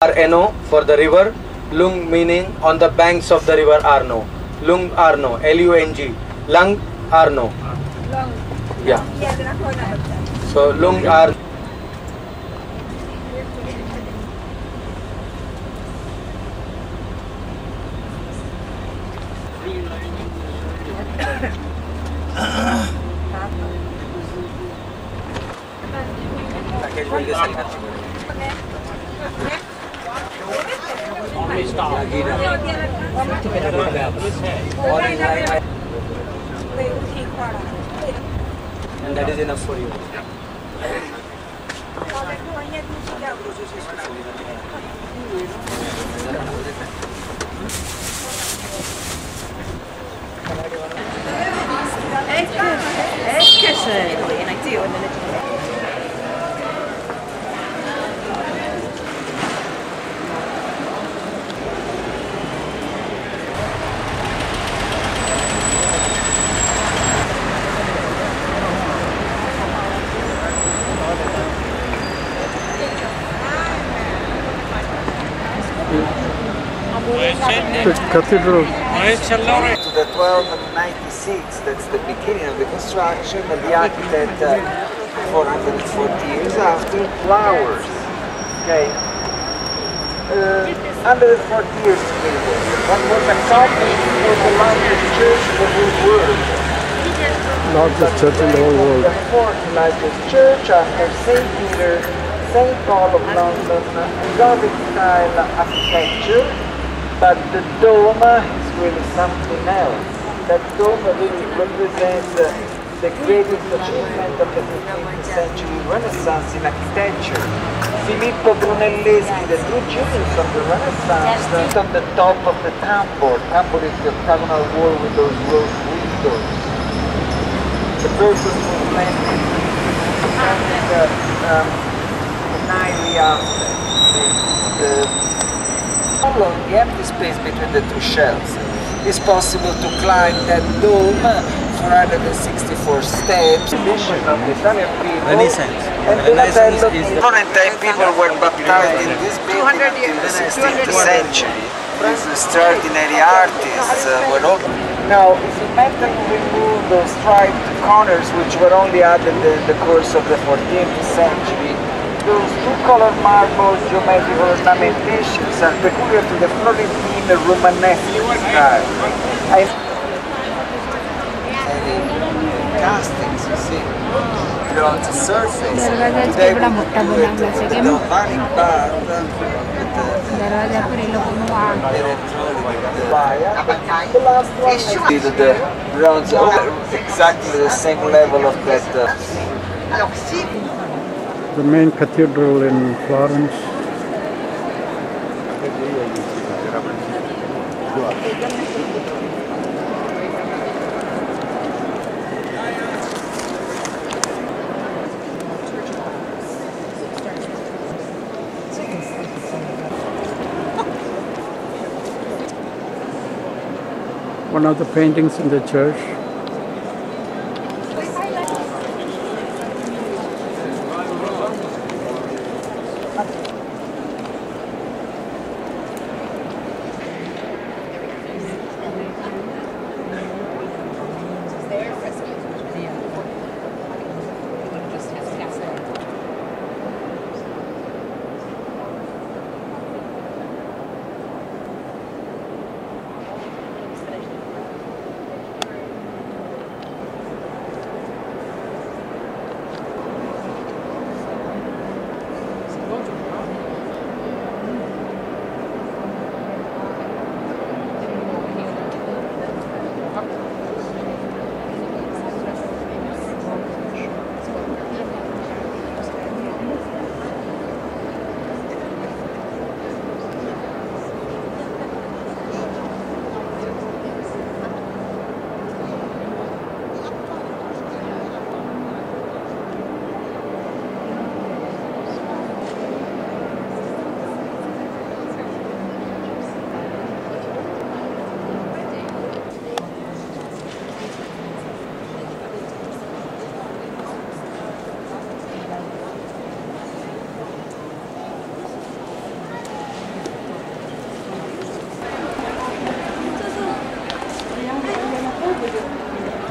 Arno for the river. Lung meaning on the banks of the river Arno. Lung Arno. Lung. Lung Arno. Yeah. So Lung Arno. And that is enough for you. The cathedral. To the 1296, that's the beginning of the construction, and the architect 440 years after, flowers. Okay. 140 years to build it. What was accomplished was the largest church in the whole world. Largest church in the whole world. The fourth largest church after St. Peter, St. Paul of London, Gothic style architecture. But the dome is really something else. That dome really represents the greatest achievement of the 15th century Renaissance in architecture. Filippo Brunelleschi, the true genius of the Renaissance, stood on the top of the tambur. Tambur is the octagonal wall with those rose windows. The purpose was planted the Nile aspect. Along the empty space between the two shells, it's possible to climb that dome 464 steps. The mission of the Italian people and Florentine people were baptized in this building in the 16th century. These extraordinary artists were all. Now, if you mentally remove those striped corners which were only added in the course of the 14th century, those two-color marble geometrical ornamentations are peculiar to the Florentine Romanesque style. Castings, you see, on the surface. Today we could do it with the galvanic bar, the last one did the bronze exactly the same level of that. The main cathedral in Florence. One of the paintings in the church.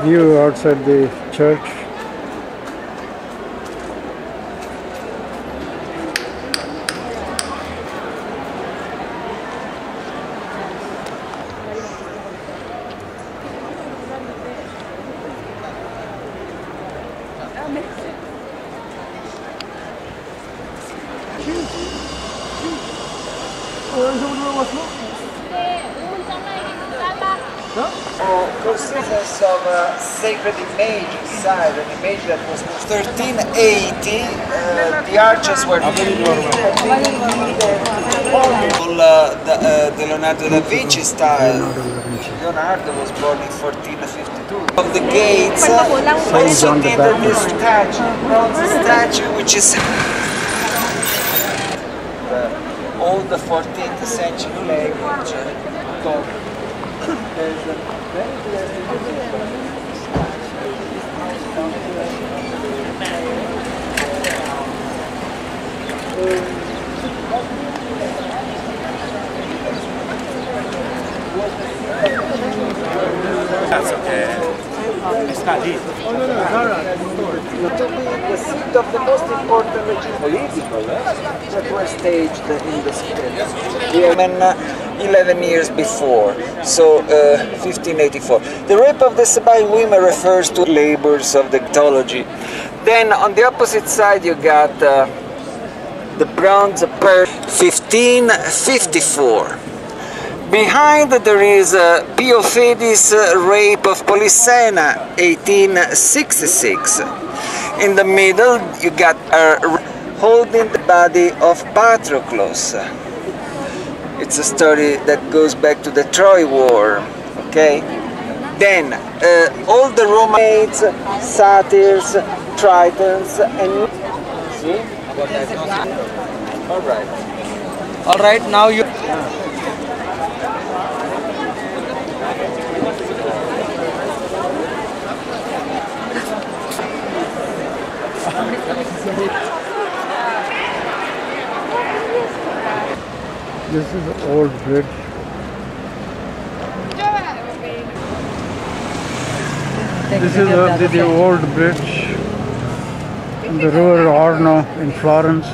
view outside the church. Consistency of a sacred image inside, an image that was 1380. The arches were the Leonardo da Vinci style. Leonardo was born in 1452. Of the gates, also did this statue, bronze statue, which is all the 14th century language. There's a very That's okay. It's not deep. to be the seat of the most important political that were staged in the square. And 11 years before, so 1584. The rape of the Sabine women refers to labors of the mythology. Then on the opposite side you got the bronze per 1554. Behind there is Pio Fedi's rape of Polissena, 1866. In the middle you got holding the body of Patroclus. It's a story that goes back to the Troy War, okay? Then all the Roman maids, satyrs, tritons, and see? All right, now you. This is the old bridge. This is the old bridge in the river Arno in Florence.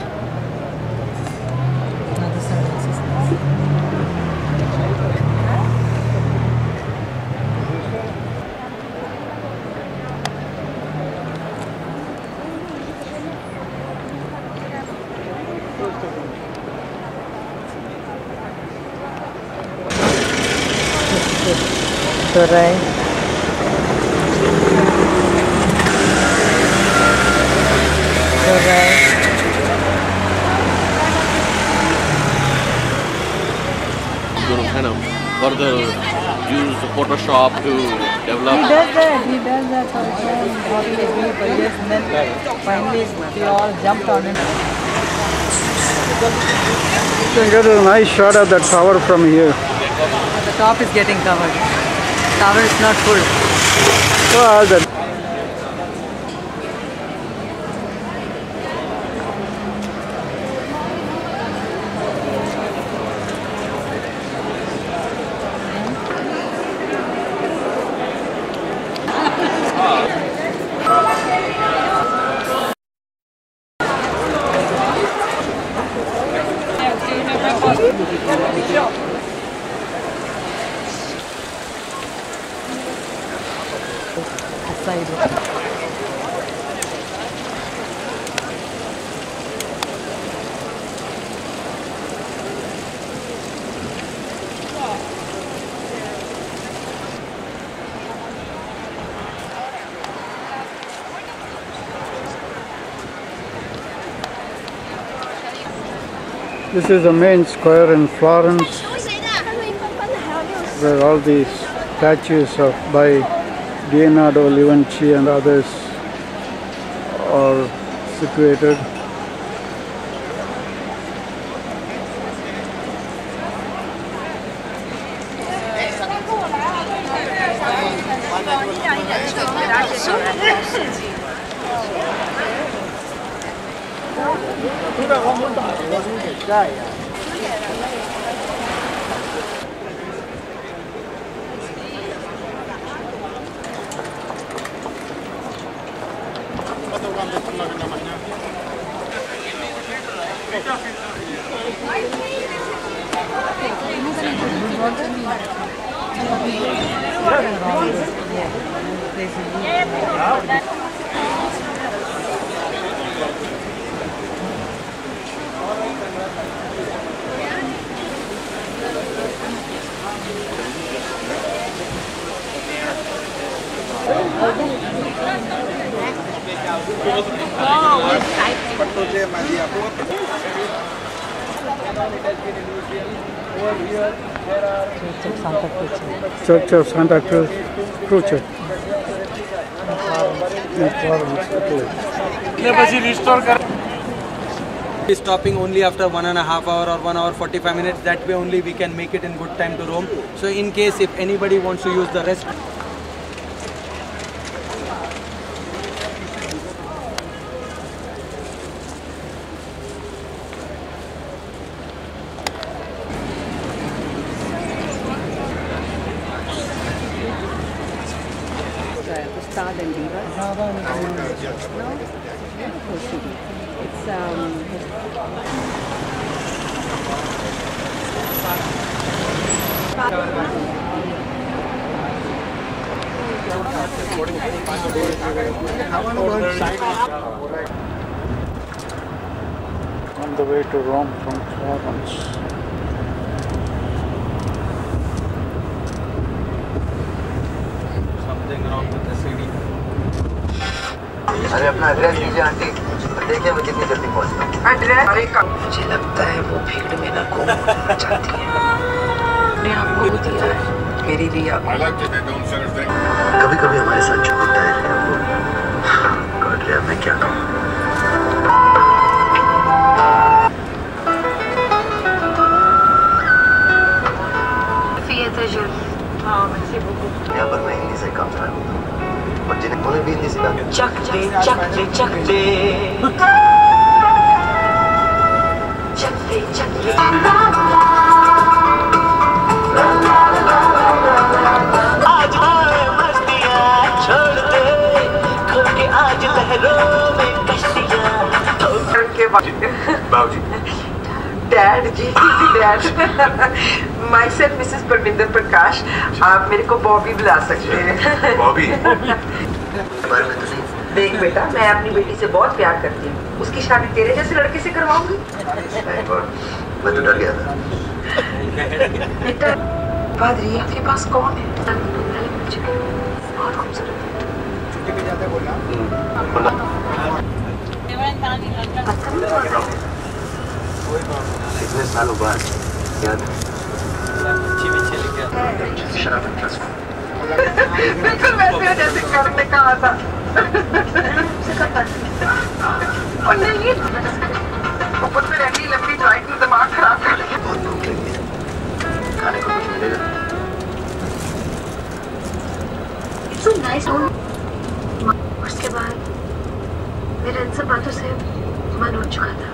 Right. Going to kind of further use Photoshop to develop. He does that for years, and then finally they all jumped on him. You can get a nice shot of that tower from here. The top is getting covered. The tower is not full. Well, that this is the main square in Florence, where all these statues of by Leonardo da Vinci and others are situated. Church of Santa Cruz, Croce. Stopping only after 1.5 hours or 1 hour 45 minutes. That way only we can make it in good time to Rome. So in case if anybody wants to use the rest. Stad and Diva. On the way to Rome from Florence. Something wrong with the CD. अरे अपना address दीजिए aunty, देखिए मैं कितनी जल्दी पहुंचता हूँ। मुझे लगता है वो भीड़ में ना गुम होना चाहती है। ने आपको दिया है, मेरी रिया। कभी-कभी हमारे साथ जो होता है रिया वो, गॉड रिया मैं क्या कहूँ? यहाँ पर मैं हिंदी से काम कर रहा हूँ। और जिन्हें भी हिंदी सिखा चक दे चक दे चक दे चक दे चक दे आज आए मस्तियाँ छोड़ दे खुल के आज लहरों में कश्तियाँ के बाबूजी dad ji dad myself Mrs Parminder Prakash, आप मेरे को बॉबी बुला सकते हैं। बॉबी देख बेटा, मैं अपनी बेटी से बहुत प्यार करती हूँ, उसकी शादी तेरे जैसे लड़के से करवाऊंगी। मैं तो डर गया था। बेटा पादरी आपके पास कौन है? बहुत खूबसूरत। छुट्टी पे जाते बोलना। कितने सालों बाद याद है? शराब इंटरेस्ट बिल्कुल वैसे जैसे करने कहा था। और नहीं ऊपर से रहनी लंबी ड्राइव में दिमाग खराब कर दिया। बहुत भूख लगी है, खाने को कुछ मिलेगा? It's so nice. उसके बाद मेरे इन सब बातों से मन उठ चुका था।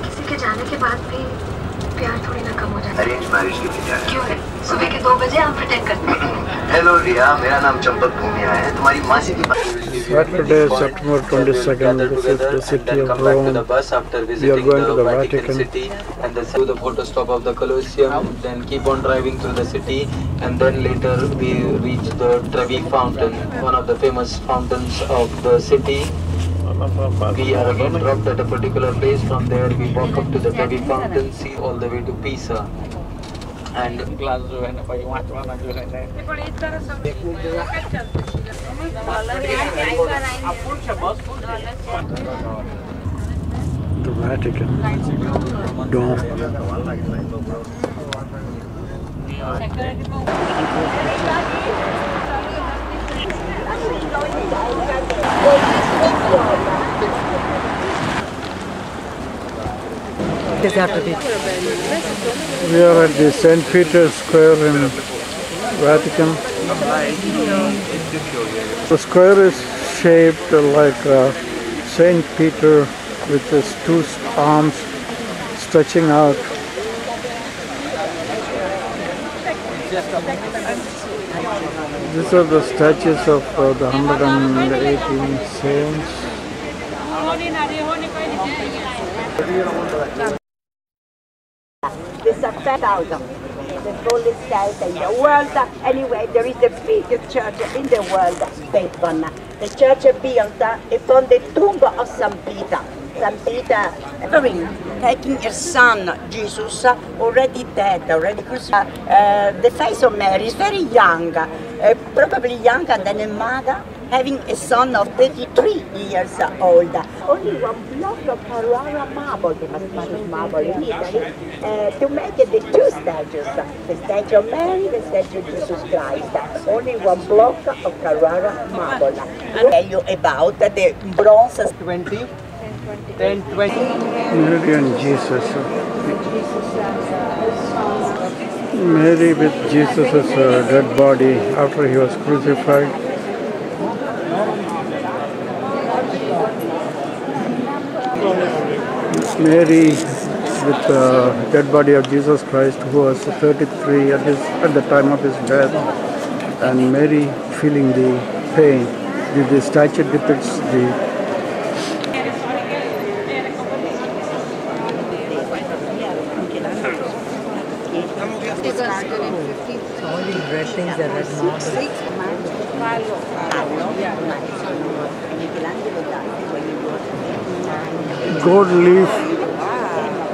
किसी के जाने के बाद भी प्यार थोड़ी ना कम हो जाता है। अरेंज मैरिज के लिए जा रहे हैं। क्यों है? सुबह के 2 बजे हम प्रिटेंड करते हैं। हेलो रिया, मेरा नाम चंपक भूमिया है, तुम्हारी मासी की Saturday, September 22nd, this is the city of Rome. We are going to the Vatican. And then do the photo stop of the Colosseum, then keep on driving through the city, and then later we reach the Trevi Fountain, one of the famous fountains of the city. We are again dropped at a particular place. From there we walk up to the Trevi Fountain, see all the way to Pisa. And The Vatican Dome. We are at the St. Peter's Square in Vatican. The square is shaped like St. Peter with his 2 arms stretching out. These are the statues of the 118 saints. the tallest church in the world. Anyway, there is the biggest church in the world, Bacon. The church built upon the tomb of St. Peter. St. Peter taking his son, Jesus, already dead, already crucified. The face of Mary is very young, probably younger than a mother, having a son of 33 years old. Only one block of Carrara marble, the most famous marble in Italy, to make the two statues, the statue of Mary, the statue of Jesus Christ. Only one block of Carrara marble. I'll tell you about the bronze 20? 10, 20. Mary and Jesus. Mary with Jesus' dead body after he was crucified. Mary with the dead body of Jesus Christ, who was 33 at the time of his death, and Mary feeling the pain. The statue depicts the All these red things are red marble. gold leaf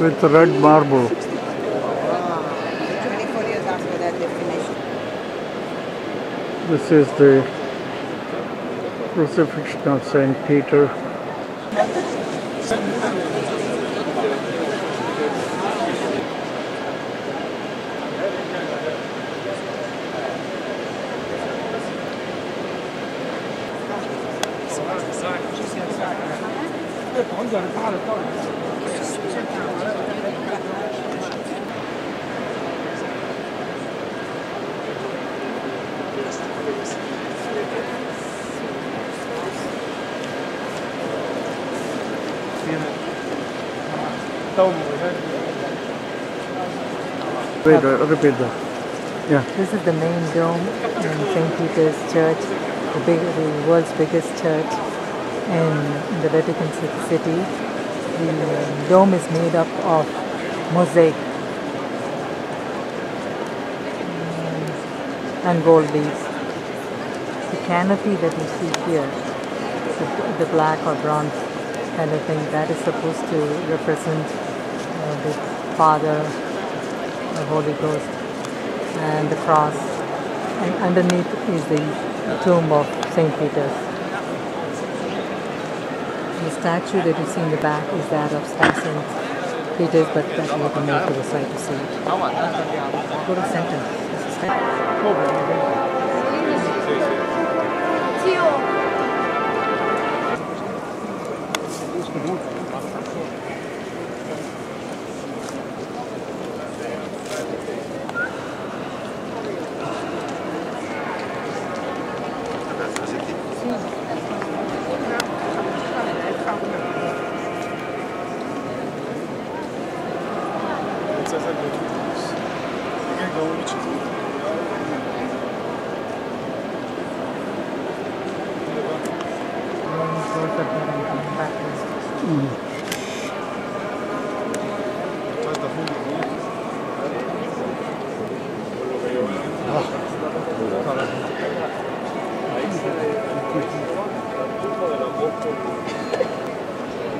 with red marble. 24 years after that they finished. This is the crucifixion of Saint Peter. Wait, repeat that. Yeah. This is the main dome in St. Peter's Church, the world's biggest church in the Vatican City. The dome is made up of mosaic and gold leaves. The canopy that you see here, the black or bronze kind of thing, that is supposed to represent the Father, the Holy Ghost, and the cross. And underneath is the tomb of St. Peter's. The statue that you see in the back is that of St. Peter's, but that you have to move to the side to see it. Go to center.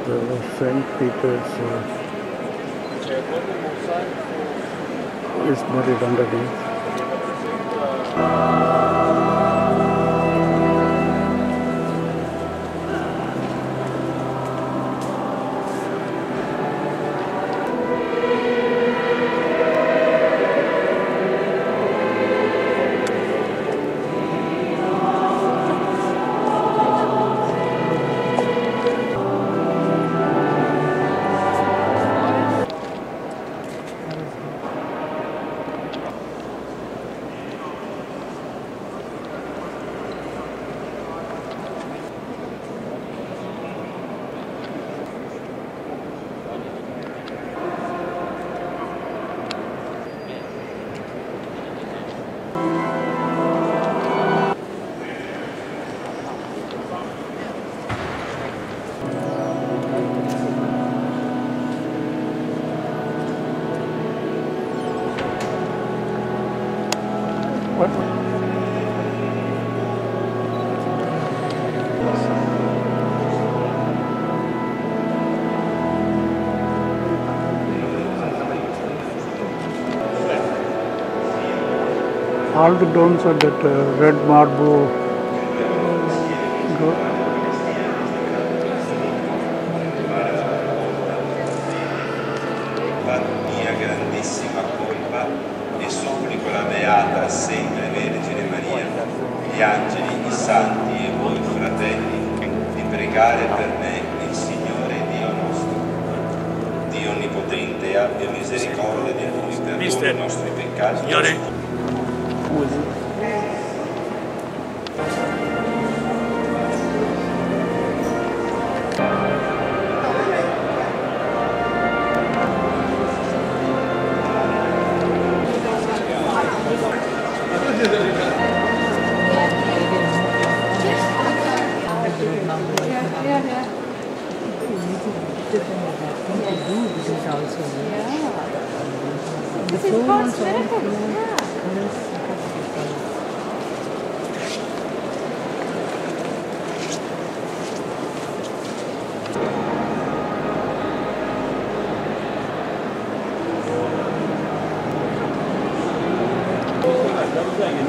The St. Peter's is buried underneath. All the domes are that red marble. Mia grandissima colpa e supplico la Beata sempre Vergine Maria, gli angeli, i santi e voi fratelli di pregare per me il Signore Dio nostro. Dio Onnipotente abbia misericordia di noi, perdoni i nostri peccati. Signore.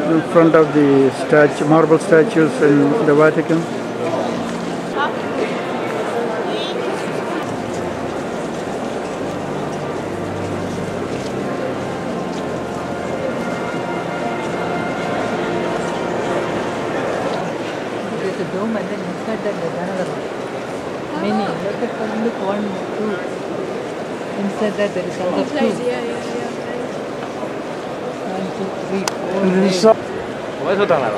In front of the statue, marble statues in the Vatican. There's a dome and then inside that there's another one. Many. Look, 1, 2. Inside that there is another 2. 1, 2, 3, 4. Where's the tunnel?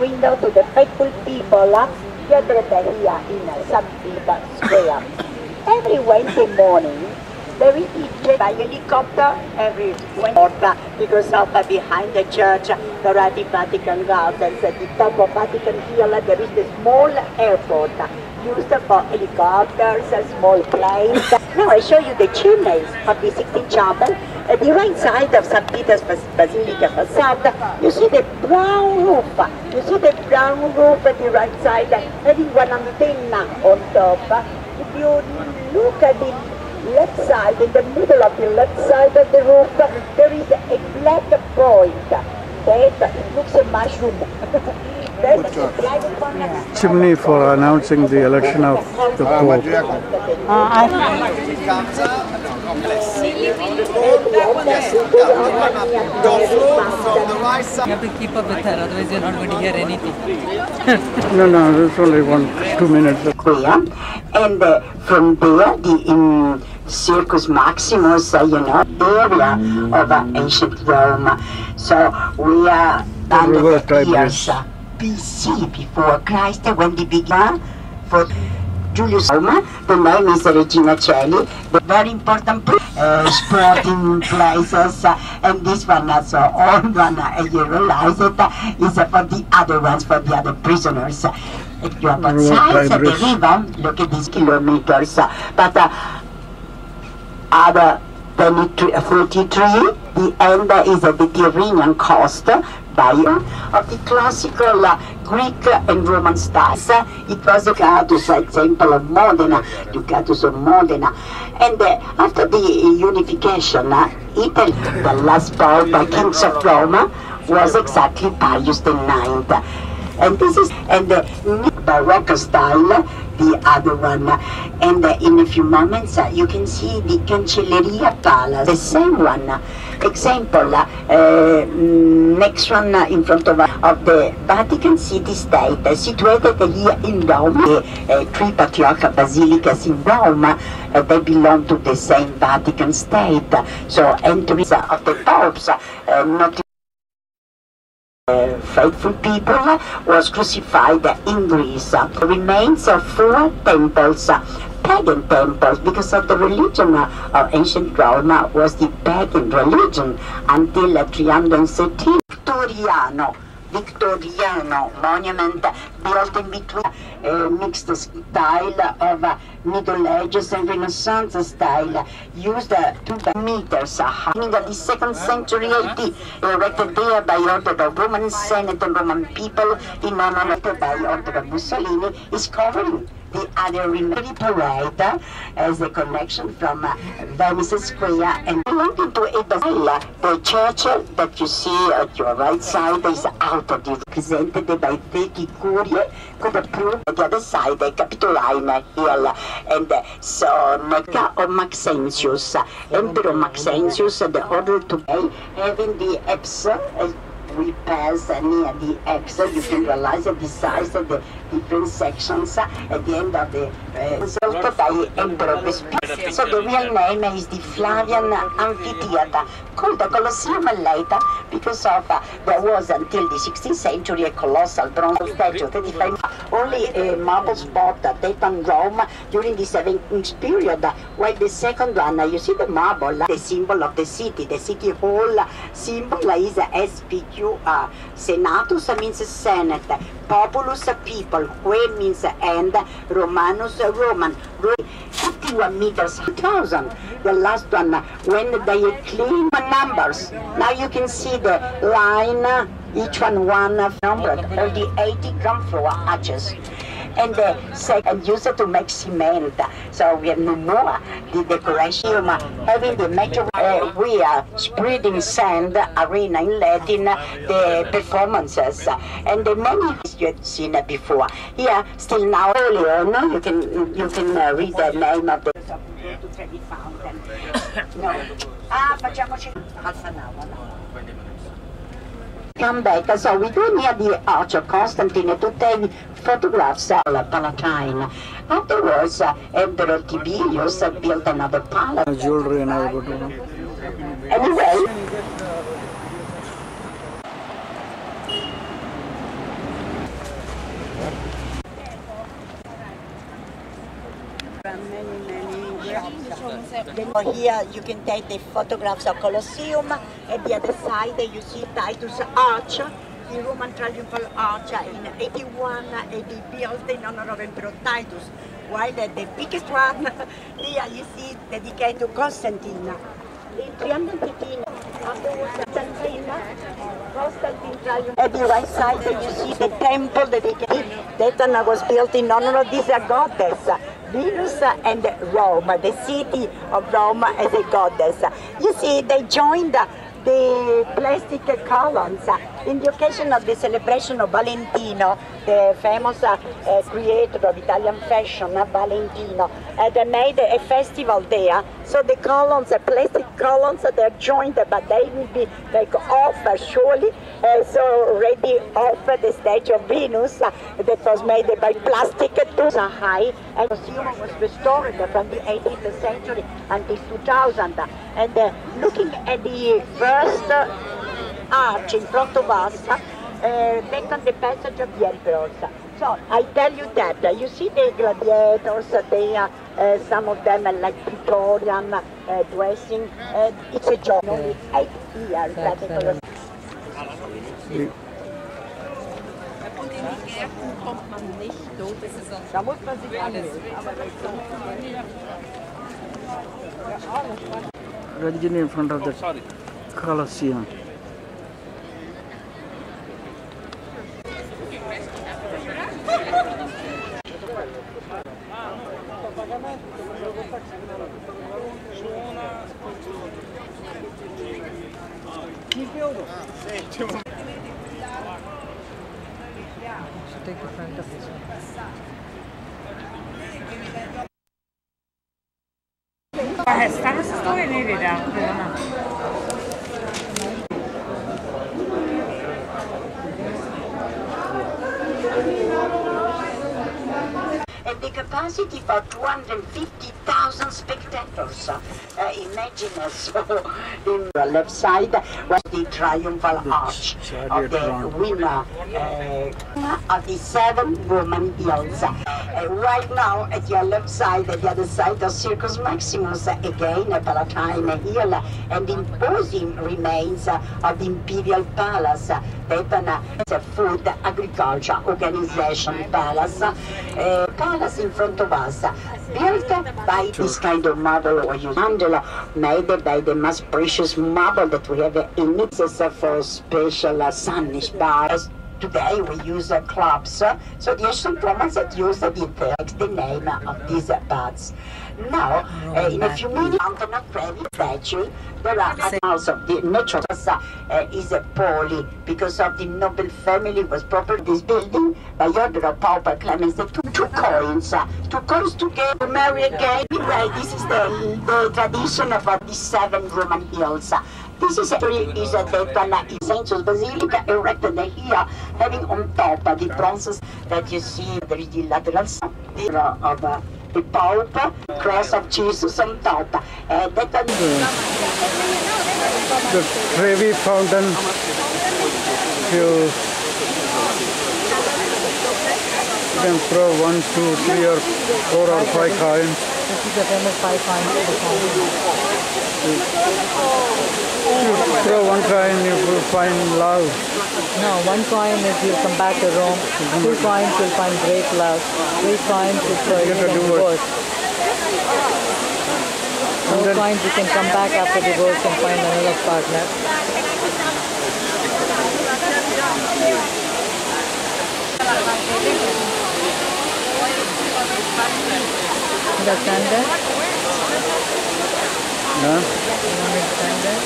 Window to the faithful people gathered here in St. Peter's Square. Every Wednesday morning, there is ejected by helicopter every Wednesday because of behind the church there are the Vatican Gardens. At the top of Vatican Hill there is the small airport used for helicopters, small planes. Now I show you the chimneys of the Sixtine Chapel. At the right side of St. Peter's Basilica facade, you see the brown roof. You see the brown roof at the right side, having one antenna on top. If you look at the left side, in the middle of the left side of the roof, there is a black point. That it looks a mushroom. Chimney for announcing the election of the Pope. You have to keep up with her, otherwise you're not going to hear anything. No, there's only 2 minutes. And from there, the Circus Maximus, area of ancient Rome. So we are under the years BC, before Christ, when they began for Julius Roma. The name is Regina Coeli, but very important sporting places, and this one also, old one, as you realize it, is for the other ones, for the other prisoners. If you are outside the river, look at these kilometers, but other 43, the end is at the Tyrrhenian coast, of the classical Greek and Roman styles. It was the Ducatus, example of Modena, Ducatus of Modena. And after the unification, Italy, the last pope, kings of Rome, was exactly Pius IX. And this is the Baroque style, the other one. And in a few moments you can see the Cancelleria Palace, the same one. Example, next one in front of the Vatican City-State, situated here in Rome. The three patriarchal basilicas in Rome, they belong to the same Vatican State. So entries of the popes, not faithful people, was crucified in Greece. The remains of 4 temples pagan temples because of the religion of ancient Rome was the pagan religion until 313. Victoriano monument built in between a mixed style of Middle Ages and Renaissance style, used 2 meters high in the 2nd century AD, erected there by order of Roman Senate and Roman people in honor by order of Mussolini, is covering the other remaining parade as a connection from Venice Square and belonging to a basilica. The church that you see at your right side is out of the represented by 30 curie, could prove the other side, the Capitoline Hill, and so Neca of Maxentius, Emperor Maxentius, the order to pay, having the Epsom. We pass near the X, you can realize the size of the different sections at the end of the result by Emperor Vespasian. So the real name is the Flavian Amphitheater, called the Colosseum later because of there was until the 16th century a colossal bronze statue, 35 only a marble spot taken Rome during the 17th period, while the second one, you see the marble, the symbol of the city hall symbol is SPQ. Senatus means Senate, Populus people, Que means and, Romanus Roman. 51 meters, 2,000. The last one, when they clean numbers. Now you can see the line, each one numbered, all the 80 ground floor arches. And the second used to make cement, so we have no more the decoration having the major we are spreading sand arena in Latin the performances and the many you had seen before here still now earlier no you can read the name of the fountain. No. Facciamoci half an hour now. Come back, so we go near the Arch of Constantine to take photographs of the Palatine. Afterwards, Emperor Tiberius built another palace. Jewelry and everything. Anyway. Here you can take the photographs of Colosseum. At the other side you see Titus Arch, the Roman triumphal arch in 81 AD built in honor of Emperor Titus. While the biggest one here you see dedicated to Constantine. In 315, afterwards Constantine triumphed. At the right side you see the temple dedicated. That one was built in honor of this goddess. Venus and Rome, the city of Rome as a goddess. You see, they joined the plastic columns in the occasion of the celebration of Valentino, the famous creator of Italian fashion, Valentino. They made a festival there, so the columns, plastic columns, they're joined, but they will be like off surely, so ready off the statue of Venus that was made by plastic too high, and the museum was restored from the 18th century until 2000. And looking at the first arch in front of us, back on the passage of the emperors. So I tell you that you see the gladiators, they are some of them are like Victorian dressing. It's a job. Only 8 years that it was. Da muss man sich anmelden. Rajini in front of the Colosseum. Should take the front of this one. Stavo se sto venendo And the capacity for 250,000 spectators. Imagine so in the left side was the triumphal arch of the winner of the 7 Roman hills. Right now, at your left side, at the other side of Circus Maximus, again a Palatine Hill, and imposing remains of the Imperial Palace, it's a food agriculture organization palace, palace in front of us, built by this kind of marble or handle made by the most precious marble that we have in it for special Sunnish bars. Today we use clubs, so the ancient Romans had used the name of these baths. Now, in a few minutes, Mountain of Trevi statue, there are animals of the natural is a Poli, because of the noble family was proper this building by order of Pope Clemens II. Two coins together to marry again. Anyway, this is the tradition about the 7 Roman hills. This is the Saint Basilica erected here, having on top the bronzes that you see. There is the lateral of the Pope, cross of Jesus on top. The Trevi Fountain, you can throw 1, 2, 3 or 4 or 5 coins. This is the famous 5 coins of the fountain. You throw 1 coin, you will find love. No, 1 coin is you come back to Rome. 2 coins you'll find great love. 3 coins is for divorce. 4 coins you can come back after divorce and find another partner. Understand that? No? You understand that?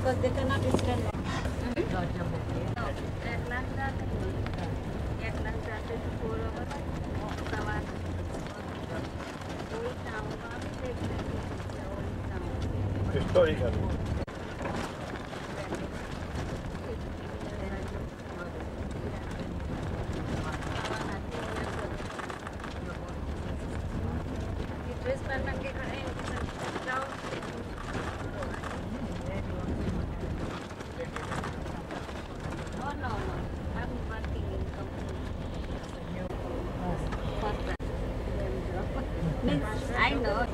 Because they cannot stand. I know.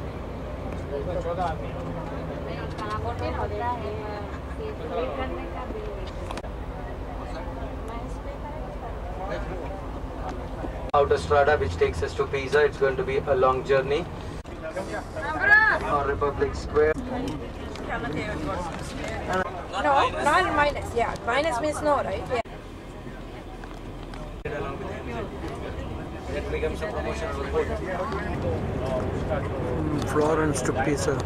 Autostrada which takes us to Pisa. It's going to be a long journey. On Republic Square. No, not minus. Yeah, minus means no, right? Yeah. It becomes a promotion for food. Florence to Pisa.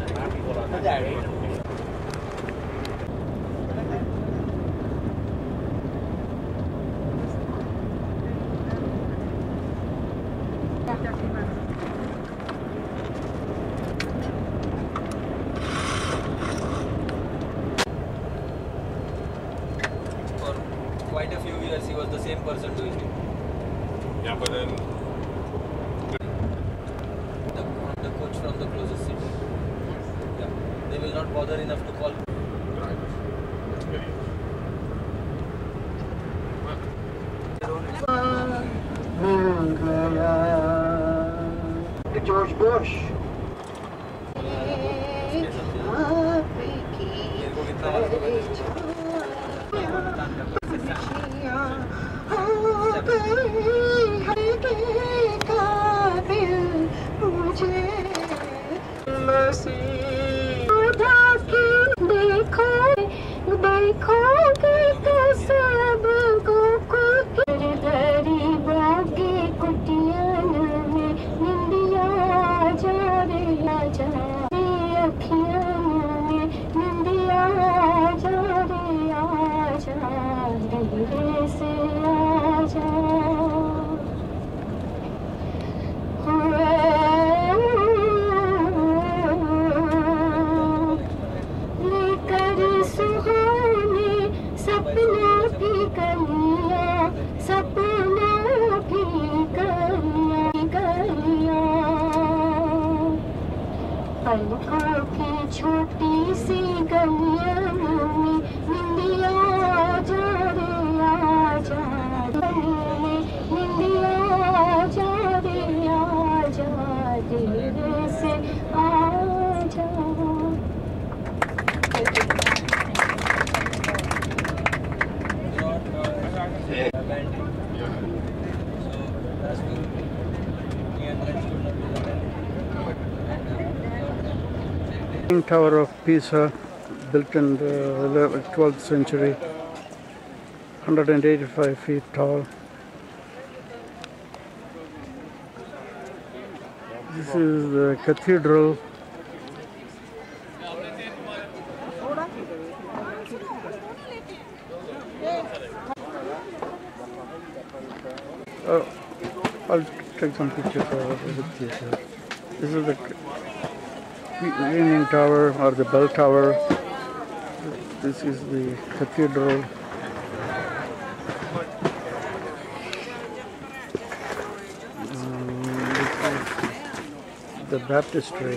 For quite a few years he was the same person doing it. Yeah, but then the coach from the closest city. Yeah. They will not bother enough to call. George Bush. पलकों की छोटी सी गलियों में निंदिया जा रे आजा निंदिया जा रे आजा देर से आजा Tower of Pisa, built in the 12th century, 185 feet tall. This is the cathedral. I'll take some pictures with you. This is the Leaning Tower or the Bell Tower. This is the cathedral. This is the baptistry.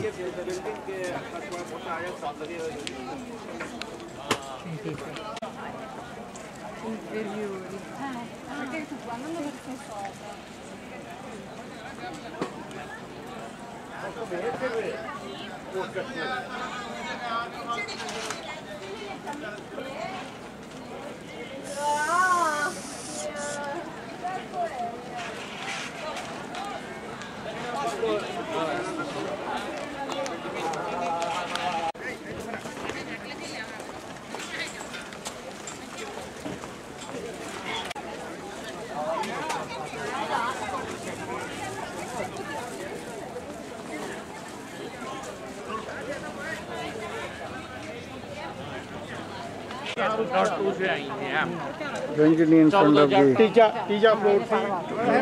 Ranjini in front of the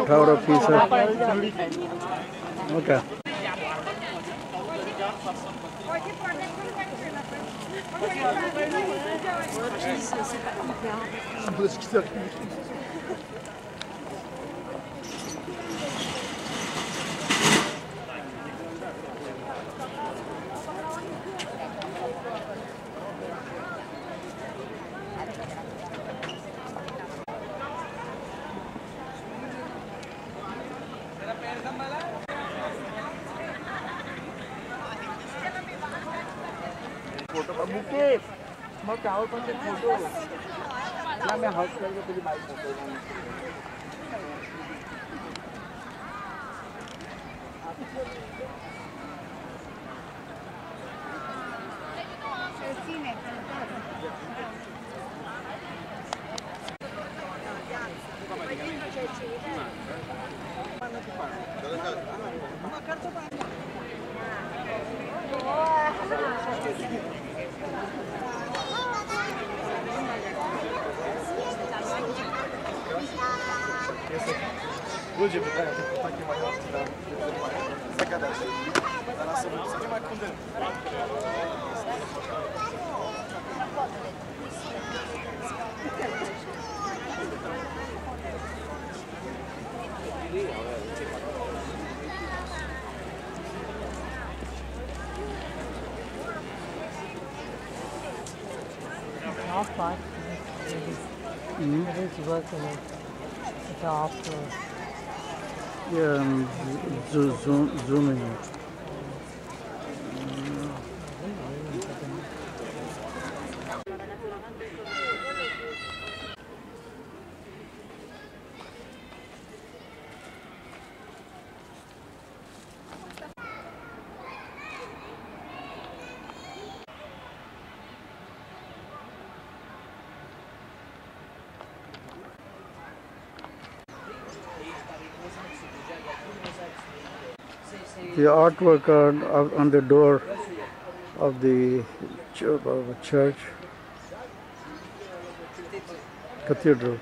Tower of Pisa. Okay. मैं चावल पर से photo ना मैं house करके तेरी bike photo Ludzie wydają tylko takie majątki nam zagadać. Zaraz sobie nie ma kundy. How far it is working it. The off-road. Yeah, I'm zooming it. The artwork on the door of the church, cathedral.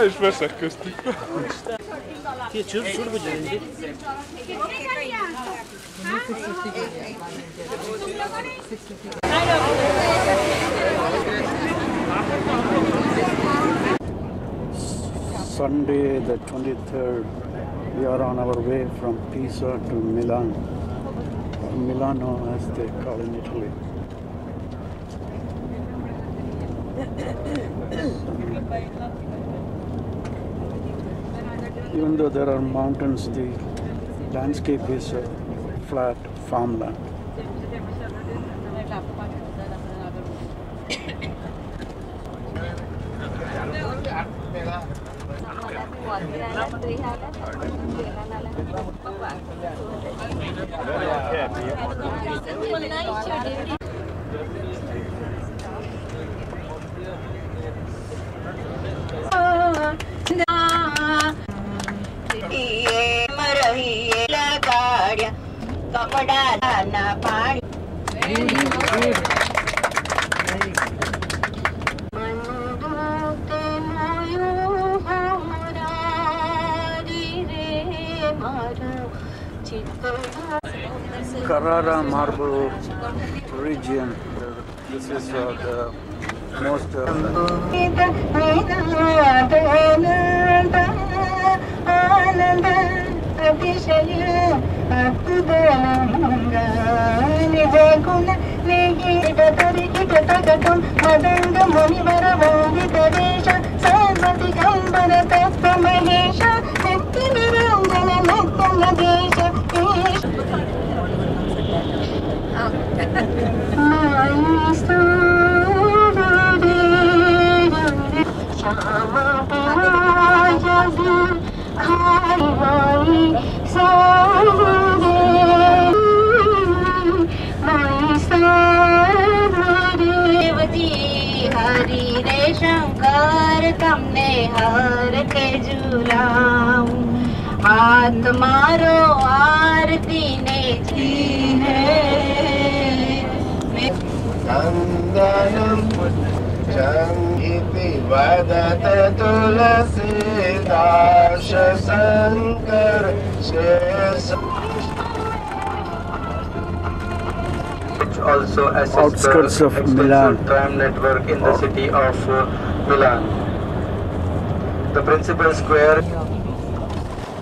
És veszek köztük. Sunday the 23rd, we are on our way from Pisa to Milan, or Milano as they call in Italy. Even though there are mountains, the landscape is a flat farmland. Carrara marble region. This is the most हाथ मारो आरती ने की है चंदनम चंगिति वदत तुलसीदास शंकर शेष. Also assists outskirts of extensive Milan. tram network in the city of Milan. The principal square,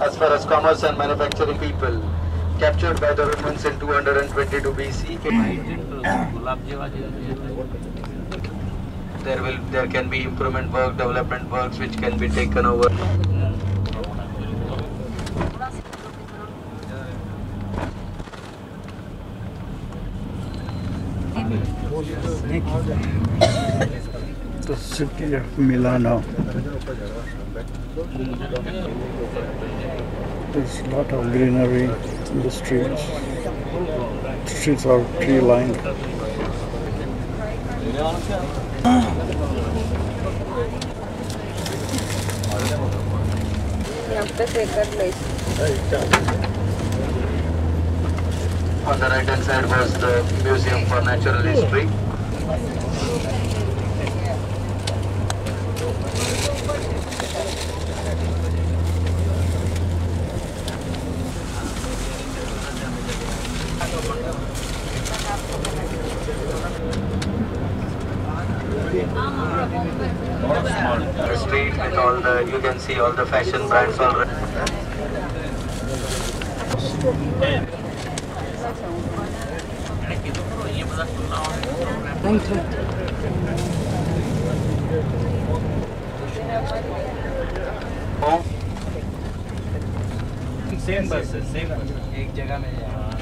as far as commerce and manufacturing people, captured by the Romans in 222 BC. There can be improvement work, development works which can be taken over. The city of Milano. There's a lot of greenery in the streets. The streets are tree-lined. On the right hand side was the Museum for Natural History. The street with all the, you can see all the fashion brands already.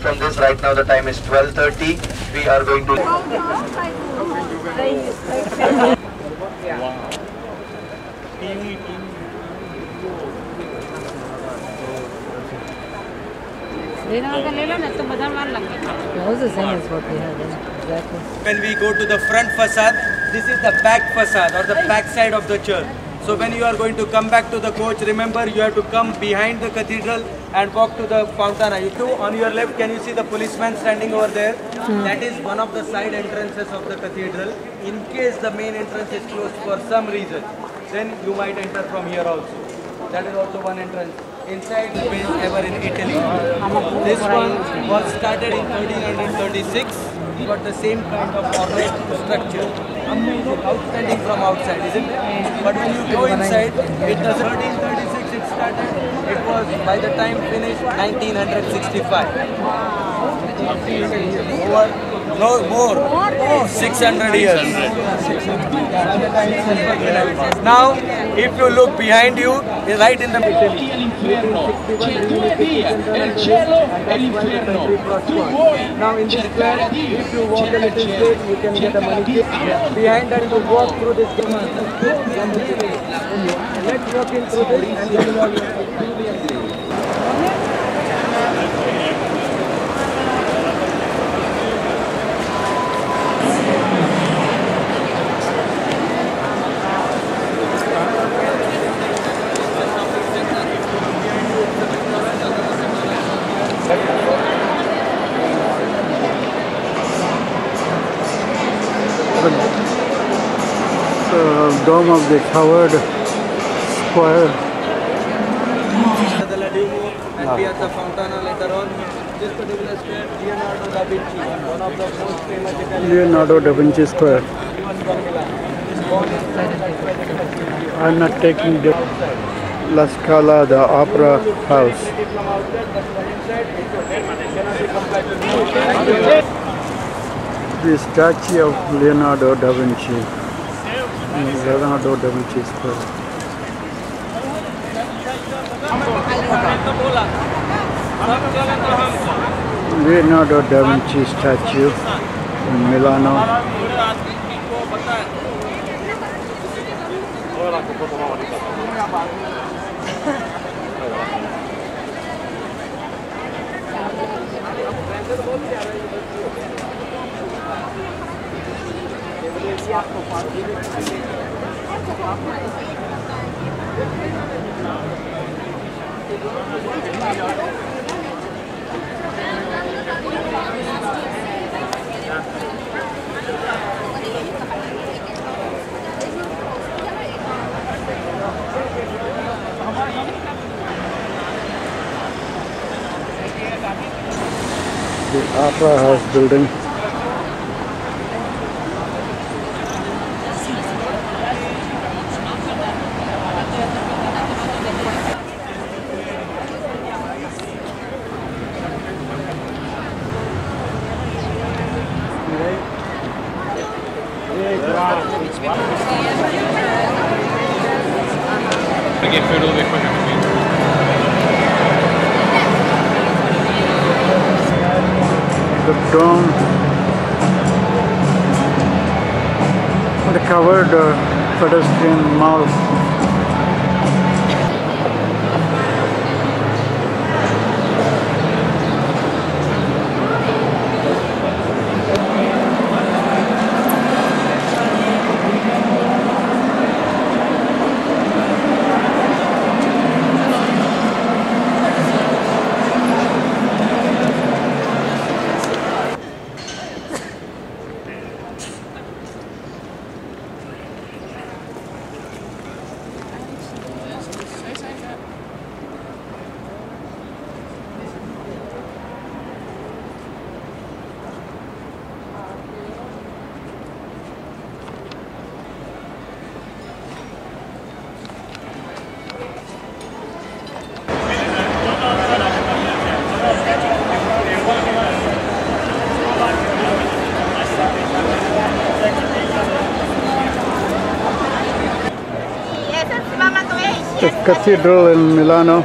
From this right now the time is 12:30. We are going to When we go to the front facade, this is the back facade or the back side of the church. So when you are going to come back to the coach, remember you have to come behind the cathedral and walk to the fontana. You too, on your left, can you see the policeman standing over there? That is one of the side entrances of the cathedral. In case the main entrance is closed for some reason, then you might enter from here also. That is also one entrance. Inside the built ever in Italy. This one was started in 1336. Got the same kind of ornate structure. Amazing, outstanding from outside, isn't it? But when you go inside, it was 1336 it started. It was by the time finished 1965. No more. 600 years. Now, if you look behind you, right in the middle. Now in this square, if you walk a little bit, you can get a money gift. Behind that, you walk through this gate. Let's walk in through this and then walk through the The dome of the covered square. And we have the Fontana later on. This particular square, Leonardo da Vinci, one of the most famous Italian. Leonardo da Vinci Square. I'm not taking the La Scala, the opera house. The statue of Leonardo da Vinci. Leonardo da Vinci Square. Leonardo da Vinci statue in Milano. The Opera House building. The dome, the covered pedestrian mall. The cathedral in Milano.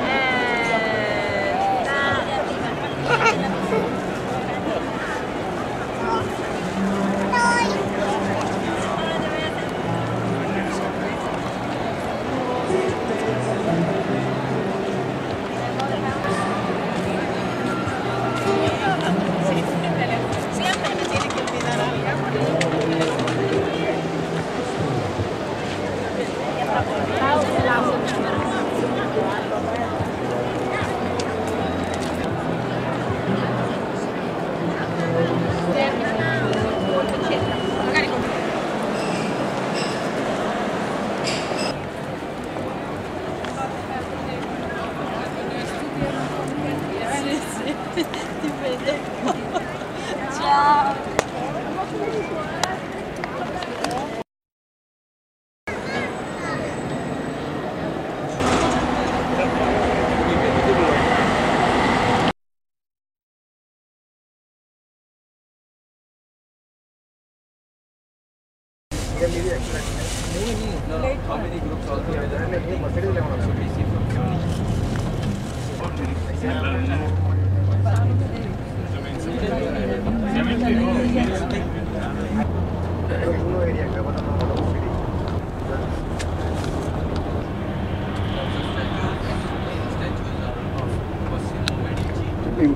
How many groups altogether?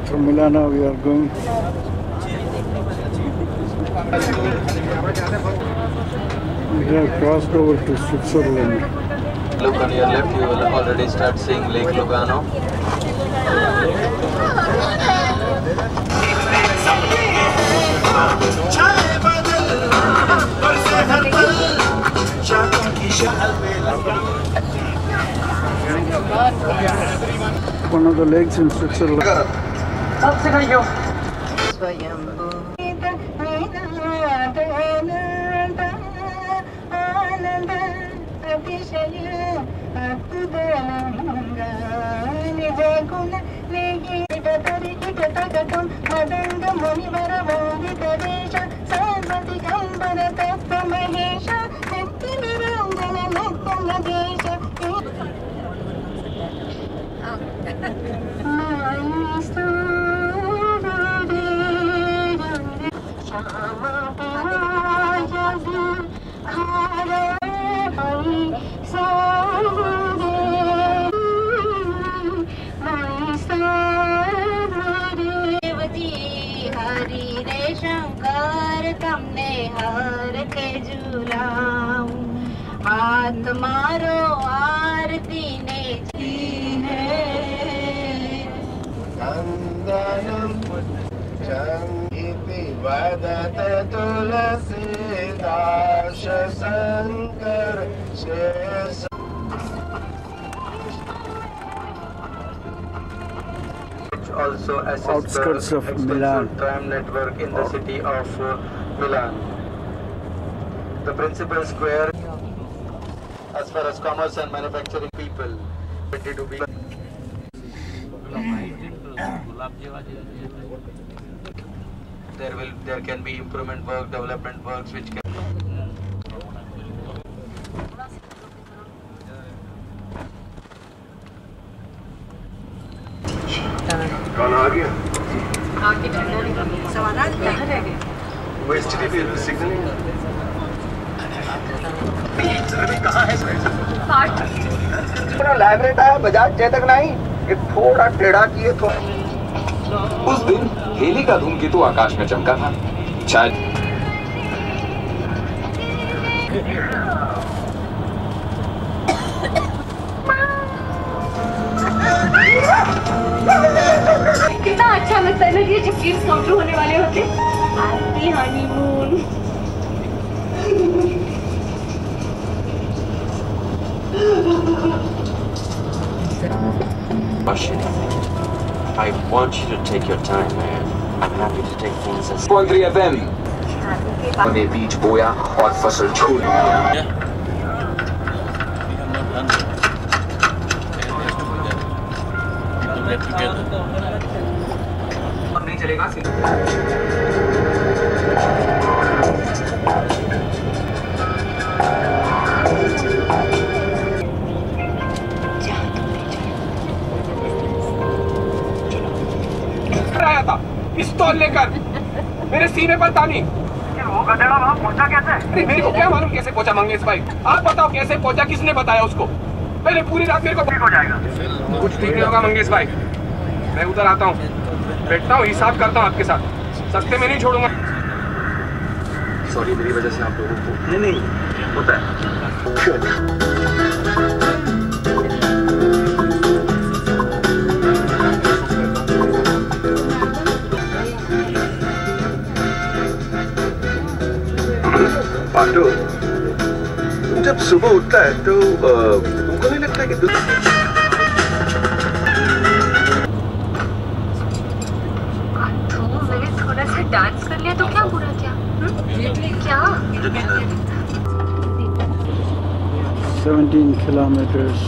From Milano, we are going. We have crossed over to Switzerland. Look on your left, you will already start seeing Lake Lugano. One of the lakes in Switzerland. तुम्हारो आरती ने की है नंदनम चंगिति वदत तुलसीदास शंकर शेष Also assists Outskirts the of Milan. tram network in the city of Milan. The principal square, as far as commerce and manufacturing people, to be there can be improvement work, development works which can. कौन आ गया? वो STD पे signal कहाँ है? Library आया बजाज चेतक नहीं, ये थोड़ा टेढ़ा किए तो। उस दिन हेली का धूमकेतु आकाश में चमका था। शायद कितना अच्छा लगता है ना ये जब ड्रीम्स कम ट्रू होने वाले होते। Happy honeymoon. I want you to take your time, man. I'm happy to take things as 3 FM हमें बीज बोया और फसल छोड़ी। नहीं चलेगा। आया था पिस्तौल लेकर मेरे सीने पर तानी। वो गधेड़ा वहाँ पहुँचा कैसे? अरे मेरे को क्या मालूम कैसे पहुँचा मंगेश भाई, आप बताओ कैसे पहुँचा, किसने बताया उसको? पहले पूरी रात मेरे को ठीक हो जाएगा। कुछ ठीक नहीं होगा मंगेश भाई, मैं उधर आता हूँ, बैठता हूँ, हिसाब करता हूँ आपके साथ, सस्ते में नहीं छोड़ूंगा। सॉरी मेरी वजह से आप लोगों को नहीं होता है। पांडु, तुम जब सुबह उठता है तो तुमको नहीं लगता कि मैंने थोड़ा सा डांस कर लिया तो क्या बुरा क्या? क्या? 17 kilometers.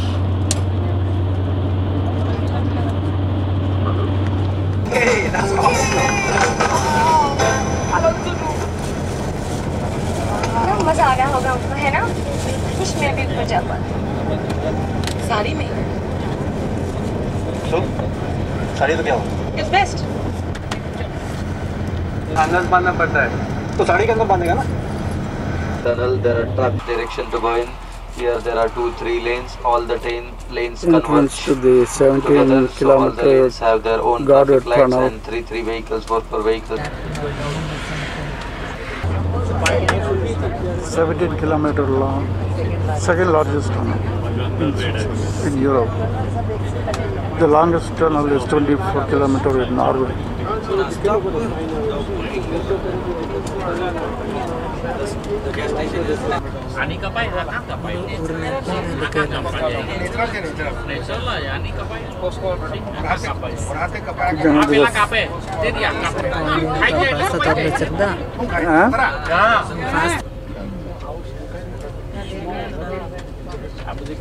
Hey, that's awesome. मजा आ रहा है। होगा उनको, है ना? इसमें भी पजामा साड़ी में तो साड़ी तो क्या हो? It's best. अंदर बांधना पड़ता है तो साड़ी के अंदर बांधेगा ना। Tunnel, there are truck direction to go in. Here there are 2-3 lanes. All the 10 lanes Entrance converge to the 17 together. So all the lanes kilometer have their own guarded traffic lights tunnel. and 3 vehicles, 4 vehicles. 17 kilometer long, second largest tunnel in Europe. The longest tunnel is 24 kilometer in Norway.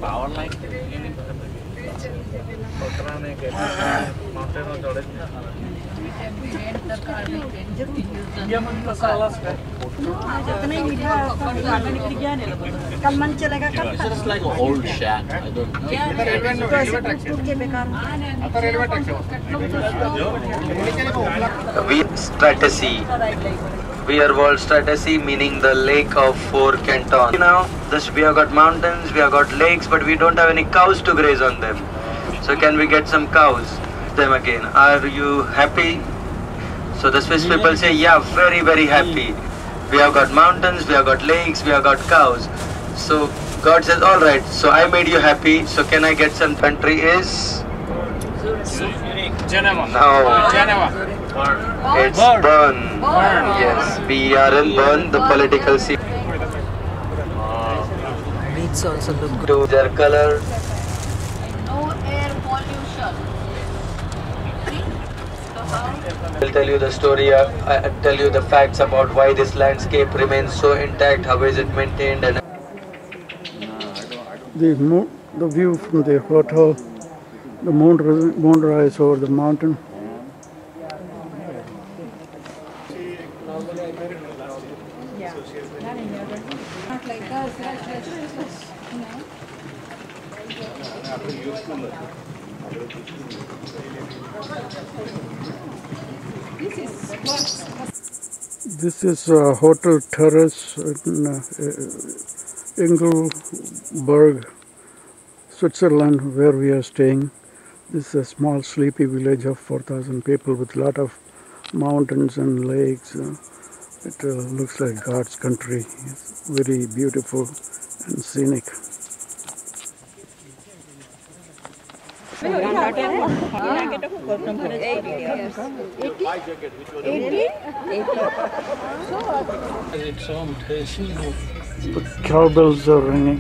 power line it's like an old shack. I don't Stratesea. We are called Stratesea, meaning the lake of four cantons. Now, we have got mountains, we have got lakes, but we don't have any cows to graze on them. So can we get some cows? Them again. Are you happy? So the Swiss people say, yeah, very, very happy. We have got mountains, we have got lakes, we have got cows. So God says, all right, so I made you happy, so can I get some country is? Geneva. No. Geneva. It's Bern. Yes, B-E-R-N, Bern, the political seat. Beets also look good. To their color. No air pollution. I'll tell you the story, I'll tell you the facts about why this landscape remains so intact, how is it maintained, and The view from the hotel, the moonrise over the mountain. This is Hotel Terrace in Engelberg, Switzerland, where we are staying. This is a small sleepy village of 4,000 people with a lot of mountains and lakes. It looks like God's country. It's very beautiful and scenic. The cowbells are ringing.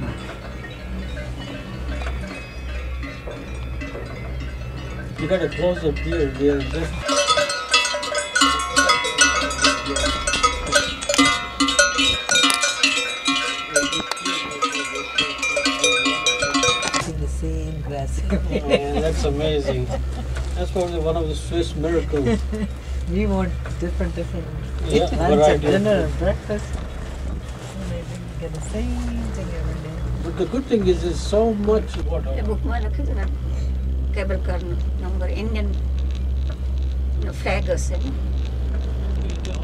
You gotta close up here. They're just the same grass. oh, that's amazing. That's probably one of the Swiss miracles. We want different Yeah, lunch and variety. dinner and breakfast. We get the same thing every day. But the good thing is there's so much water. Cable car number Indian flag is The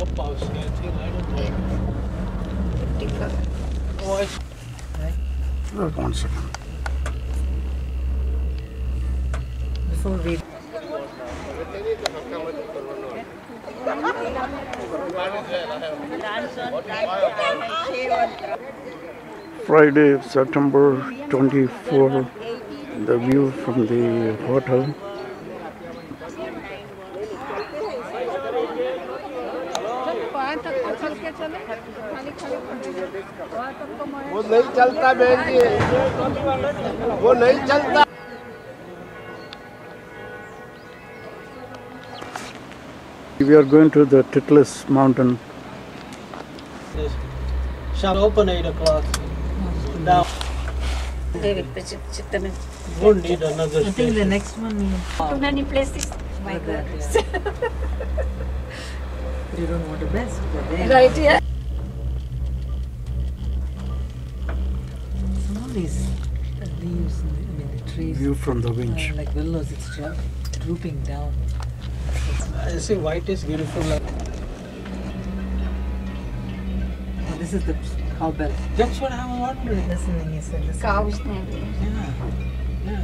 up house, I think, I don't know. 55. Oh, I see. One second. Before we Friday, September 24, the view from the hotel. वो नहीं चलता बहन जी, वो नहीं चलता. We are going to the Titlis mountain. Shop open 8 o'clock. Now, David, won't need another I think station. the next one too many places. My God. you don't want the best, but then Right, yeah. these leaves, the trees. View from the winch. Like willows, it's drooping down. I see white is beautiful. This is the cowbell. That's what I'm wondering. Listening, he said. Cows. Yeah.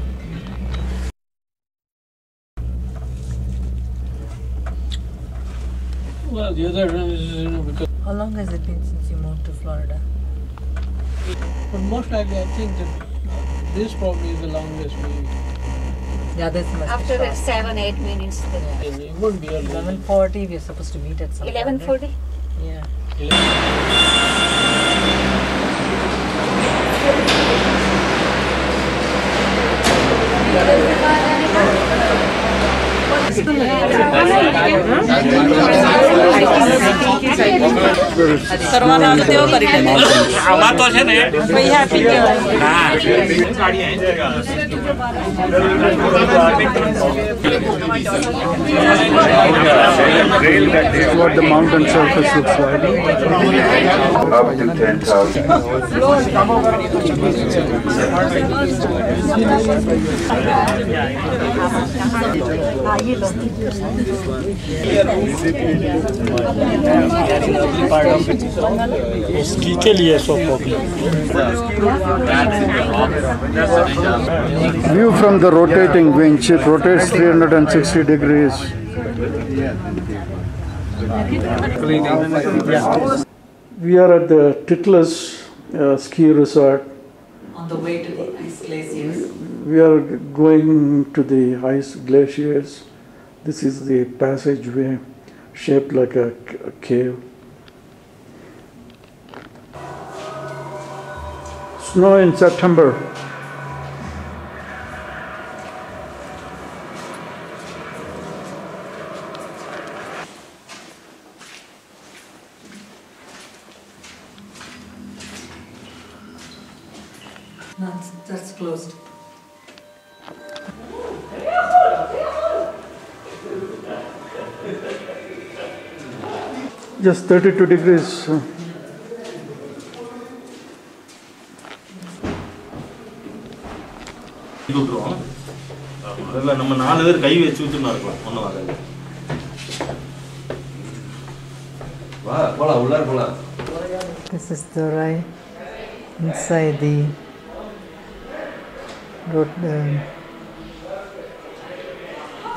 Well, the other one is, because. How long has it been since you moved to Florida? But most likely, I think that this probably is the longest maybe. Yeah, this must After be short. 7-8 minutes. It wouldn't be early. 11:40, we're supposed to meet at some 11:40? Yeah. This is what the mountain surface looks like. Up to 10,000. Ski के लिए so popular. View from the rotating winch. It rotates 360 degrees. We are at the Titlis ski resort. On the way to the ice glaciers. We are going to the ice glaciers. This is the passageway shaped like a cave. Snow in September. No, that's closed. Just 32 degrees. This is the right inside the road,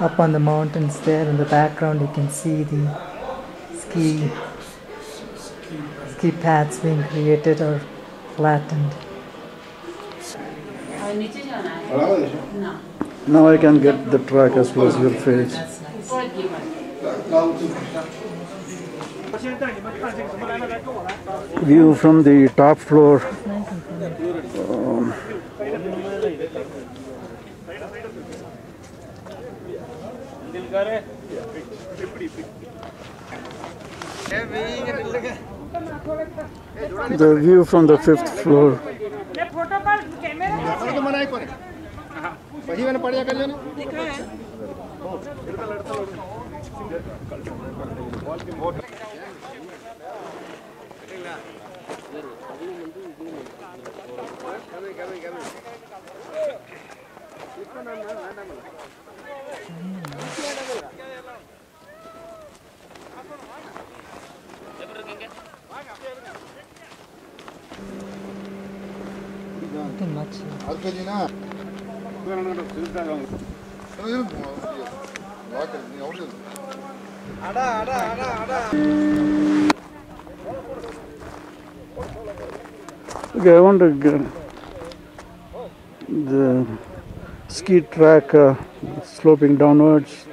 up on the mountains there in the background you can see the ski paths being created or flattened. Now I can get the track as close to your face. View from the top floor. The view from the 5th floor. Nothing much. Okay, I want to get the ski track sloping downwards.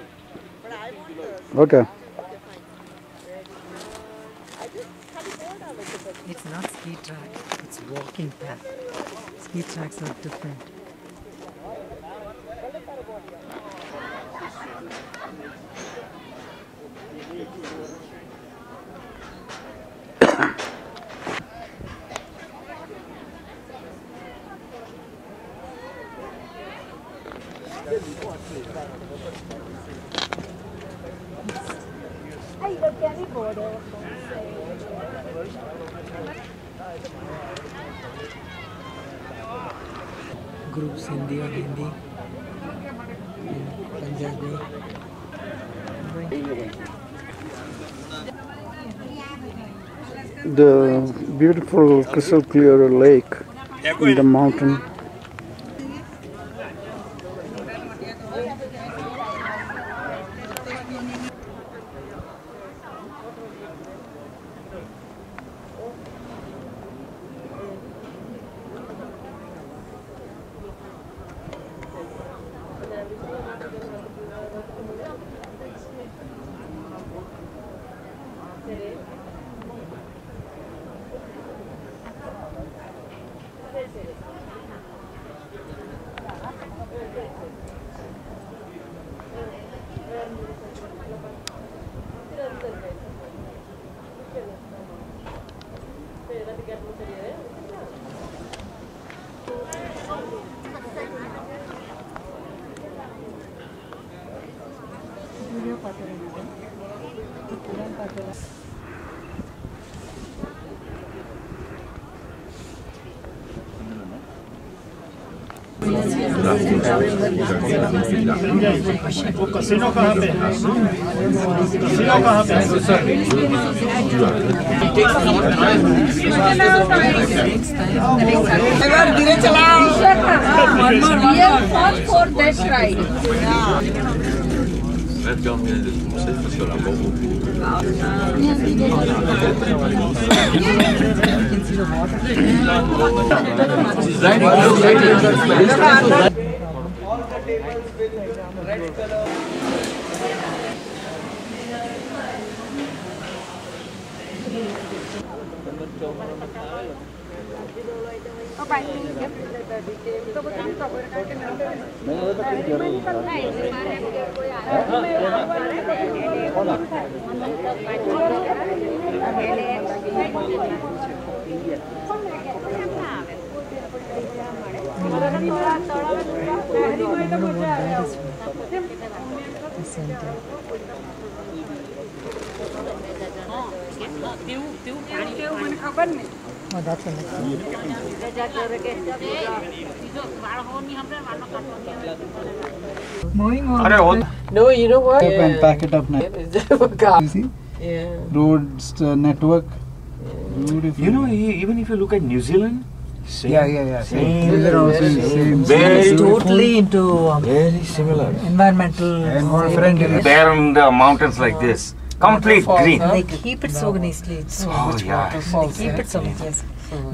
Okay. It's not ski track, it's walking path. Ski tracks are different. groups, Hindi or Hindi, Punjabi. The beautiful crystal clear lake in the mountain. Casino कहाँ पे? Casino कहाँ पे? धीरे चलाओ। We have fought for that right. Oh, that's a No, you know what? And pack it up now. You see? Yeah. Roads, network. Beautiful. You know, even if you look at New Zealand, same. Yeah. Same. Very totally into very similar. environmental And more friendly. There on the mountains like this, complete green. They keep it so nicely. It's so Oh, much yeah. waterfalls. They keep it so nice.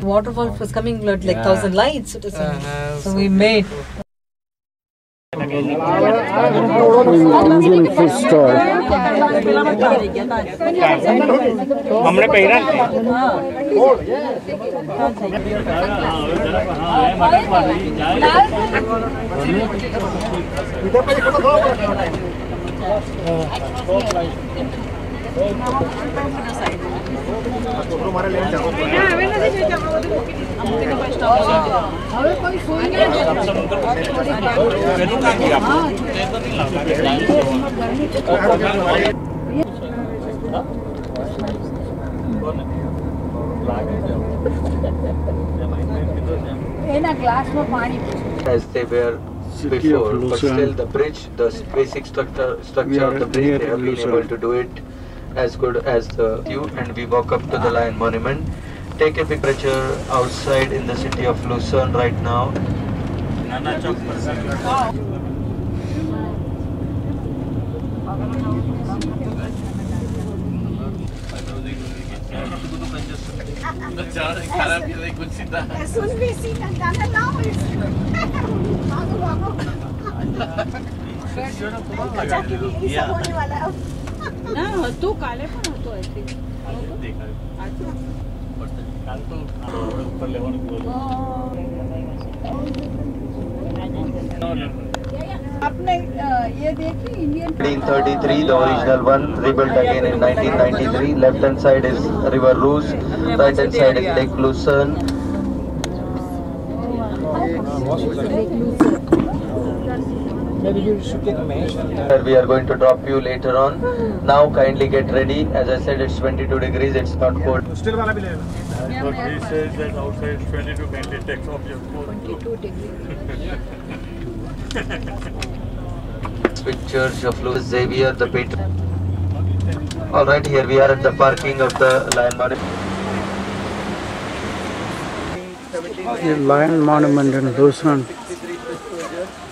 Waterfall was coming like 1,000 lights. It was so we made. Indian food stall. हमने पहिरा as they were before, but still the bridge, the basic structure of the bridge, they have been able to do it as good as the view. And we walk up to the Lion Monument. Take a picture outside in the city of Lucerne right now. तू काले पण होतो आपने ये देखी Indian 1933, the original one, rebuilt again in 1993. Left hand side is River Roos, right hand side is Lake Lucerne. Maybe you should take a measure. We are going to drop you later on. Now kindly get ready. As I said, it's 22 degrees. It's not cold. Still wala bhi lega. But he says that outside 22, kindly takes off your coat. 22 degrees. With Church of Louis Xavier, the patron. All right, here we are at the parking of the Lion Monument. The Lion Monument in Lausanne.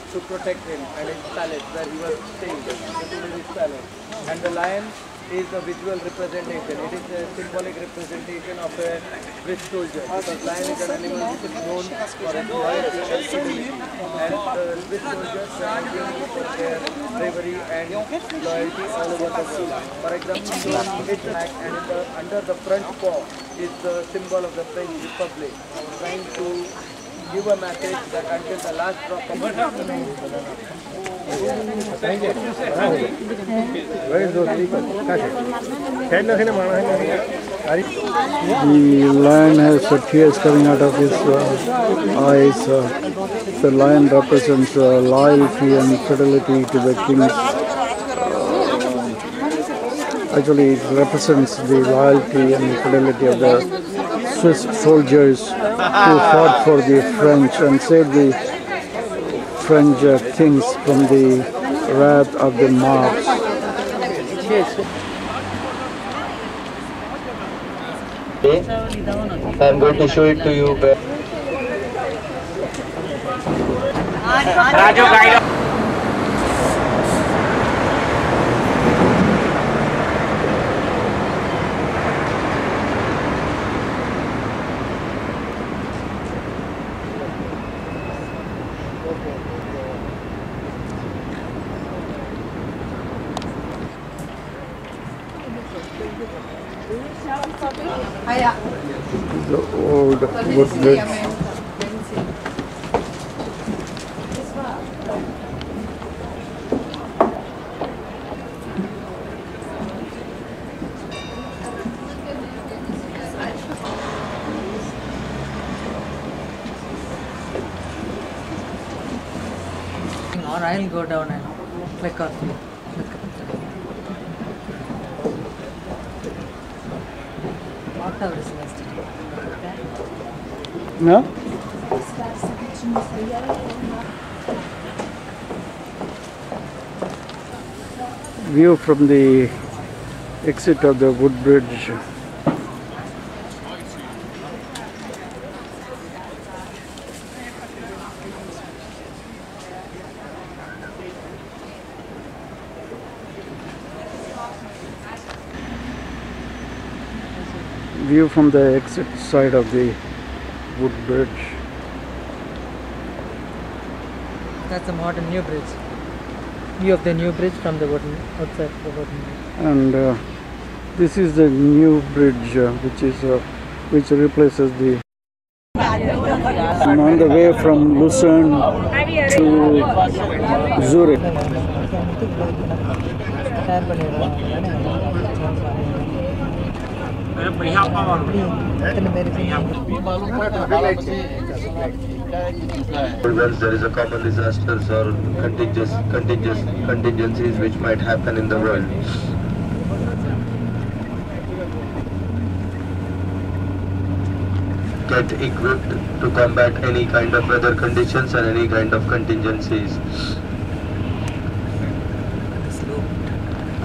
To protect him and his palace where he was staying, the Tuileries Palace. And the lion is a visual representation. It is a symbolic representation of a Swiss soldier. Because lion is an animal which is known for its loyalty and fidelity. And the Swiss soldiers were known for their bravery and loyalty all over the world. For example, its back and under the front paw is the symbol of the French Republic, trying to give a message that until the last drop of Where is those people? The lion has tears coming out of his eyes. The lion represents loyalty and fidelity to the king. Actually, it represents the loyalty and fidelity of the Swiss soldiers who fought for the French and saved the French kings from the wrath of the mobs. I'm going to show it to you. Raju, guide. The old wood bridge. Or I'll go down and click on it. Whatever is listed. No? View from the exit of the wood bridge. View from the exit side of the wood bridge. That's a modern new bridge. View of the new bridge from the wooden outside the wooden bridge. And this is the new bridge which replaces the. I'm on the way from Lucerne to Zurich. Once there is a common disasters or contingencies which might happen in the world. Get equipped to combat any kind of weather conditions and any kind of contingencies.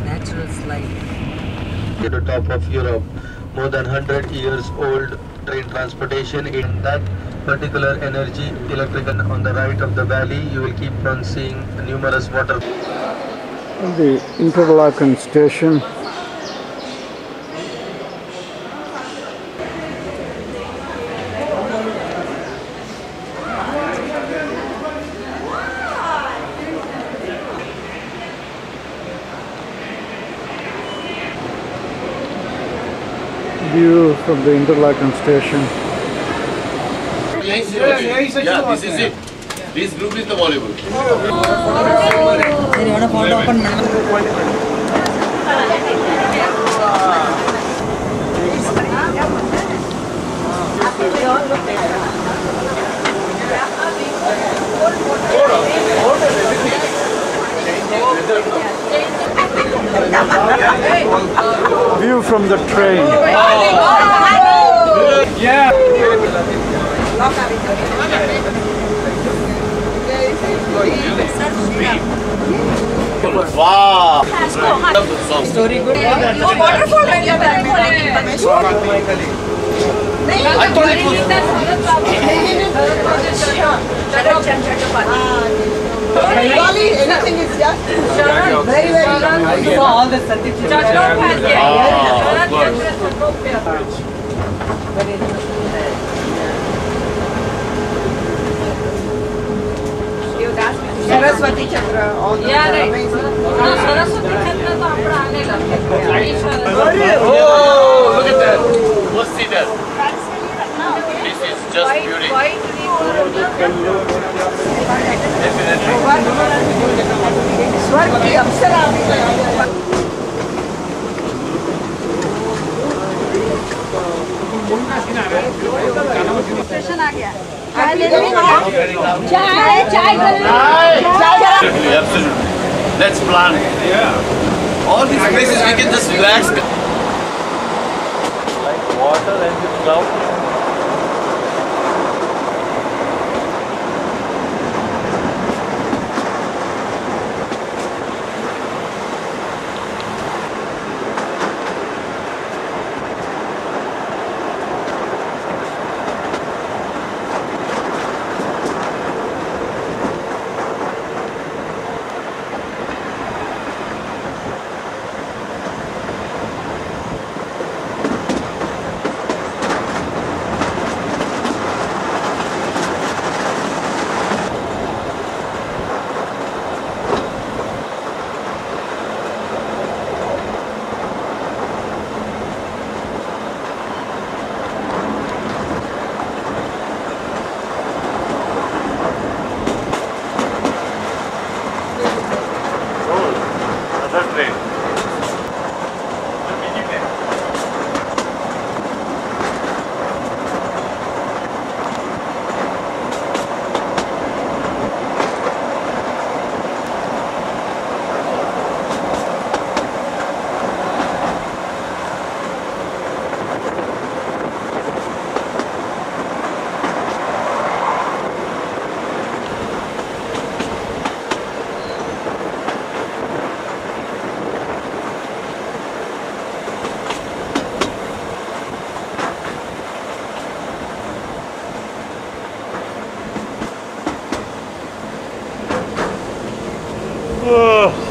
Natural slide. At the top of Europe, more than 100 years old train transportation. In that particular energy, electrical on the right of the valley, you will keep on seeing numerous water. The Interlaken station. View from the Interlaken station. Yeah, this is it. This group is the Bollywood. View from the train. Yeah. Wow. Story good. Waterfall I thought it was. Anything is just very, very So all the certificates. Saraswati Chandra, all those are amazing. Saraswati Chandra तो अपना आने लगे Oh, look at that. Let's see that. This is just beauty. स्वर्ग की अप्सरा station आ गया चाय Absolutely. Let's plan. Yeah. All these places we can just relax. Like water and the cloud.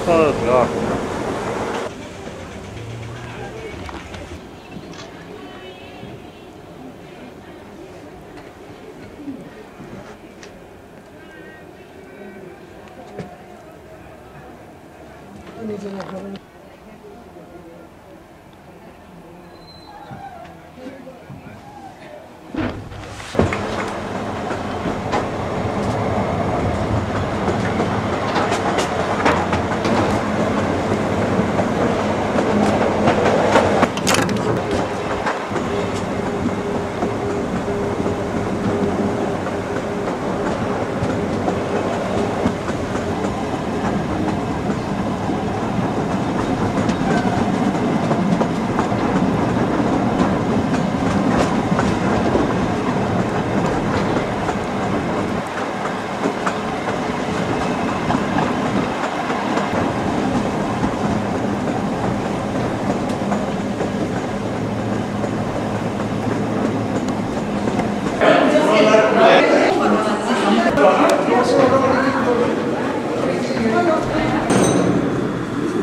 Oh God.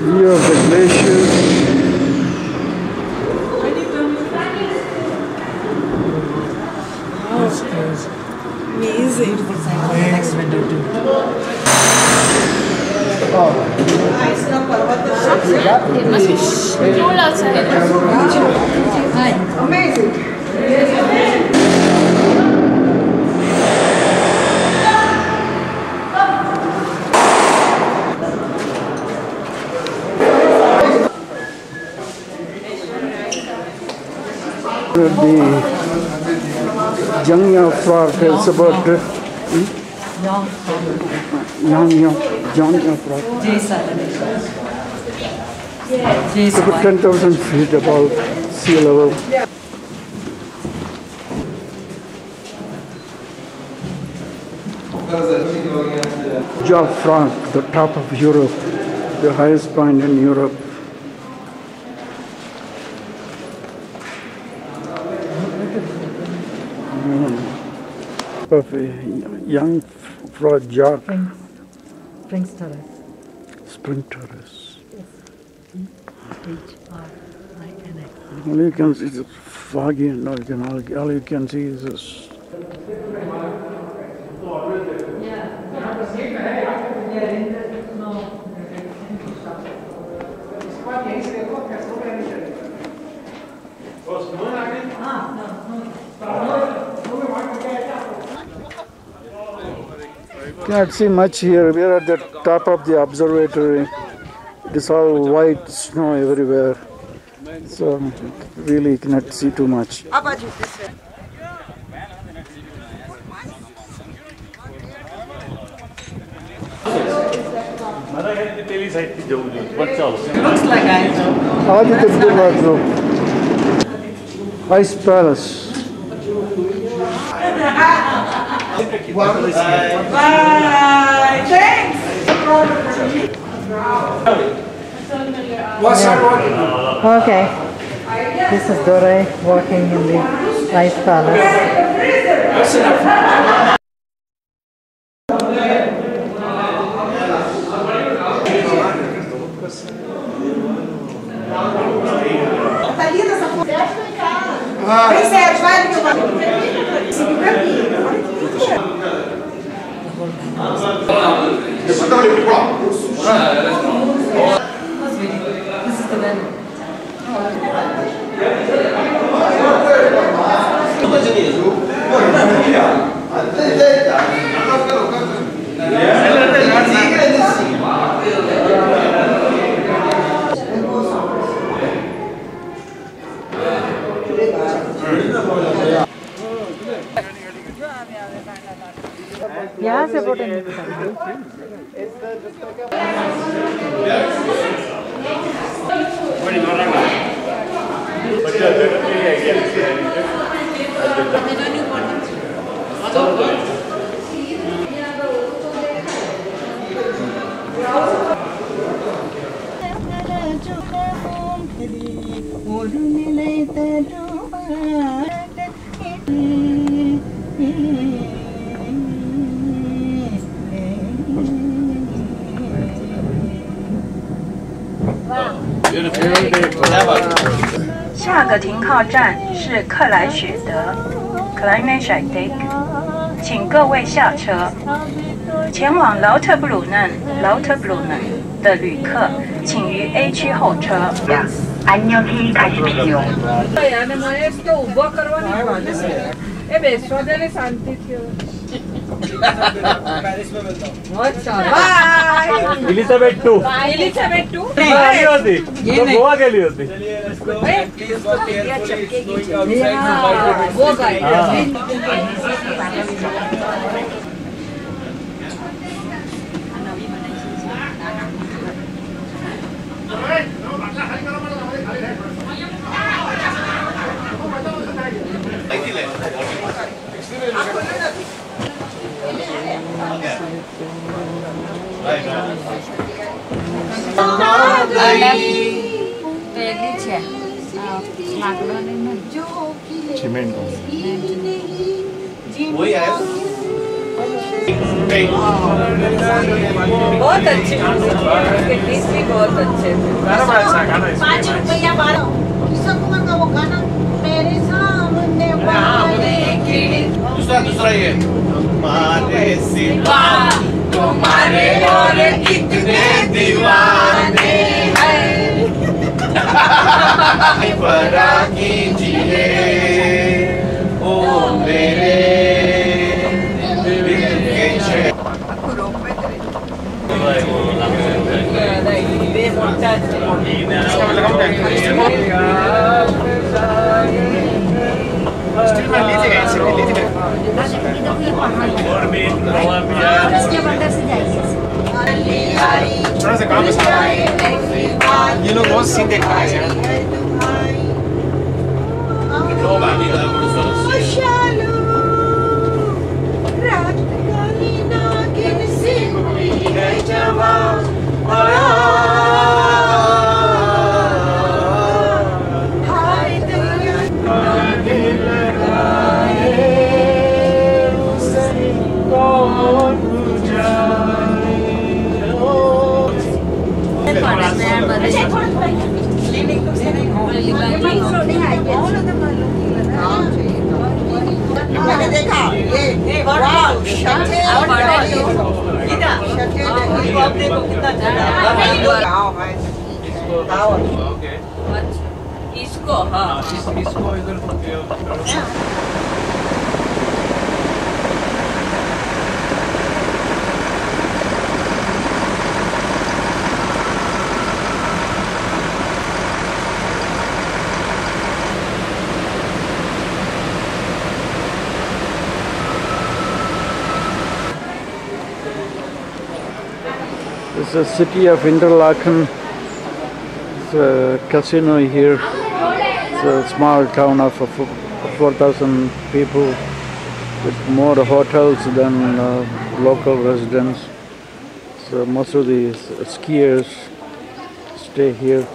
View of the glaciers. This is amazing. Next window too. The Jangya Park is about Young. Young Prabhu. About 10,000 feet above sea level. Job Franc, the top of Europe, the highest point in Europe. Of a young Jack. Springs Terrace. Spring Terrace. H-R-I-N-X. All you can see is foggy, and all you can see is this. Cannot see much here. We are at the top of the observatory. It is all white snow everywhere. So really cannot see too much. Looks like How did they do that though? Ice Palace. Bye. Thanks. Okay. This is Dore walking in the Ice Palace. Vem, Sérgio, vai que eu vou. Segui pra mim. This is the venue. यहाँ से photo नहीं下个停靠站是克莱雪德 （Kleine-Scheidegg）， 请各位下车。前往劳特布鲁嫩 （Lauterbrunnen） 的旅客，请于 A 区候车。안녕히 가십시오. Elizabeth II. Elizabeth II. गेली होती. तो गोवा गेली होती. Cement. वही है बहुत अच्छे भी बहुत अच्छे थे। 5 रुपया 12 किशोर कुमार का वो गाना मेरे सामने दूसरा ये तुम्हारे सिवा तुम्हारे और कितने दीवाने हैं बड़ा कीजिए ओ मेरे दिल के थोड़ा सा काम ये लोग बहुत सीन देखना है मैंने देखा ये इसको हाँ इसको इधर It's the city of Interlaken. It's a casino here. It's a small town of 4,000 people with more hotels than local residents. So most of the skiers stay here.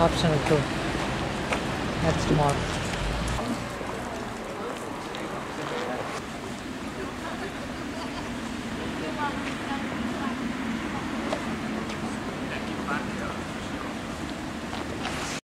Optional 2. Next mark.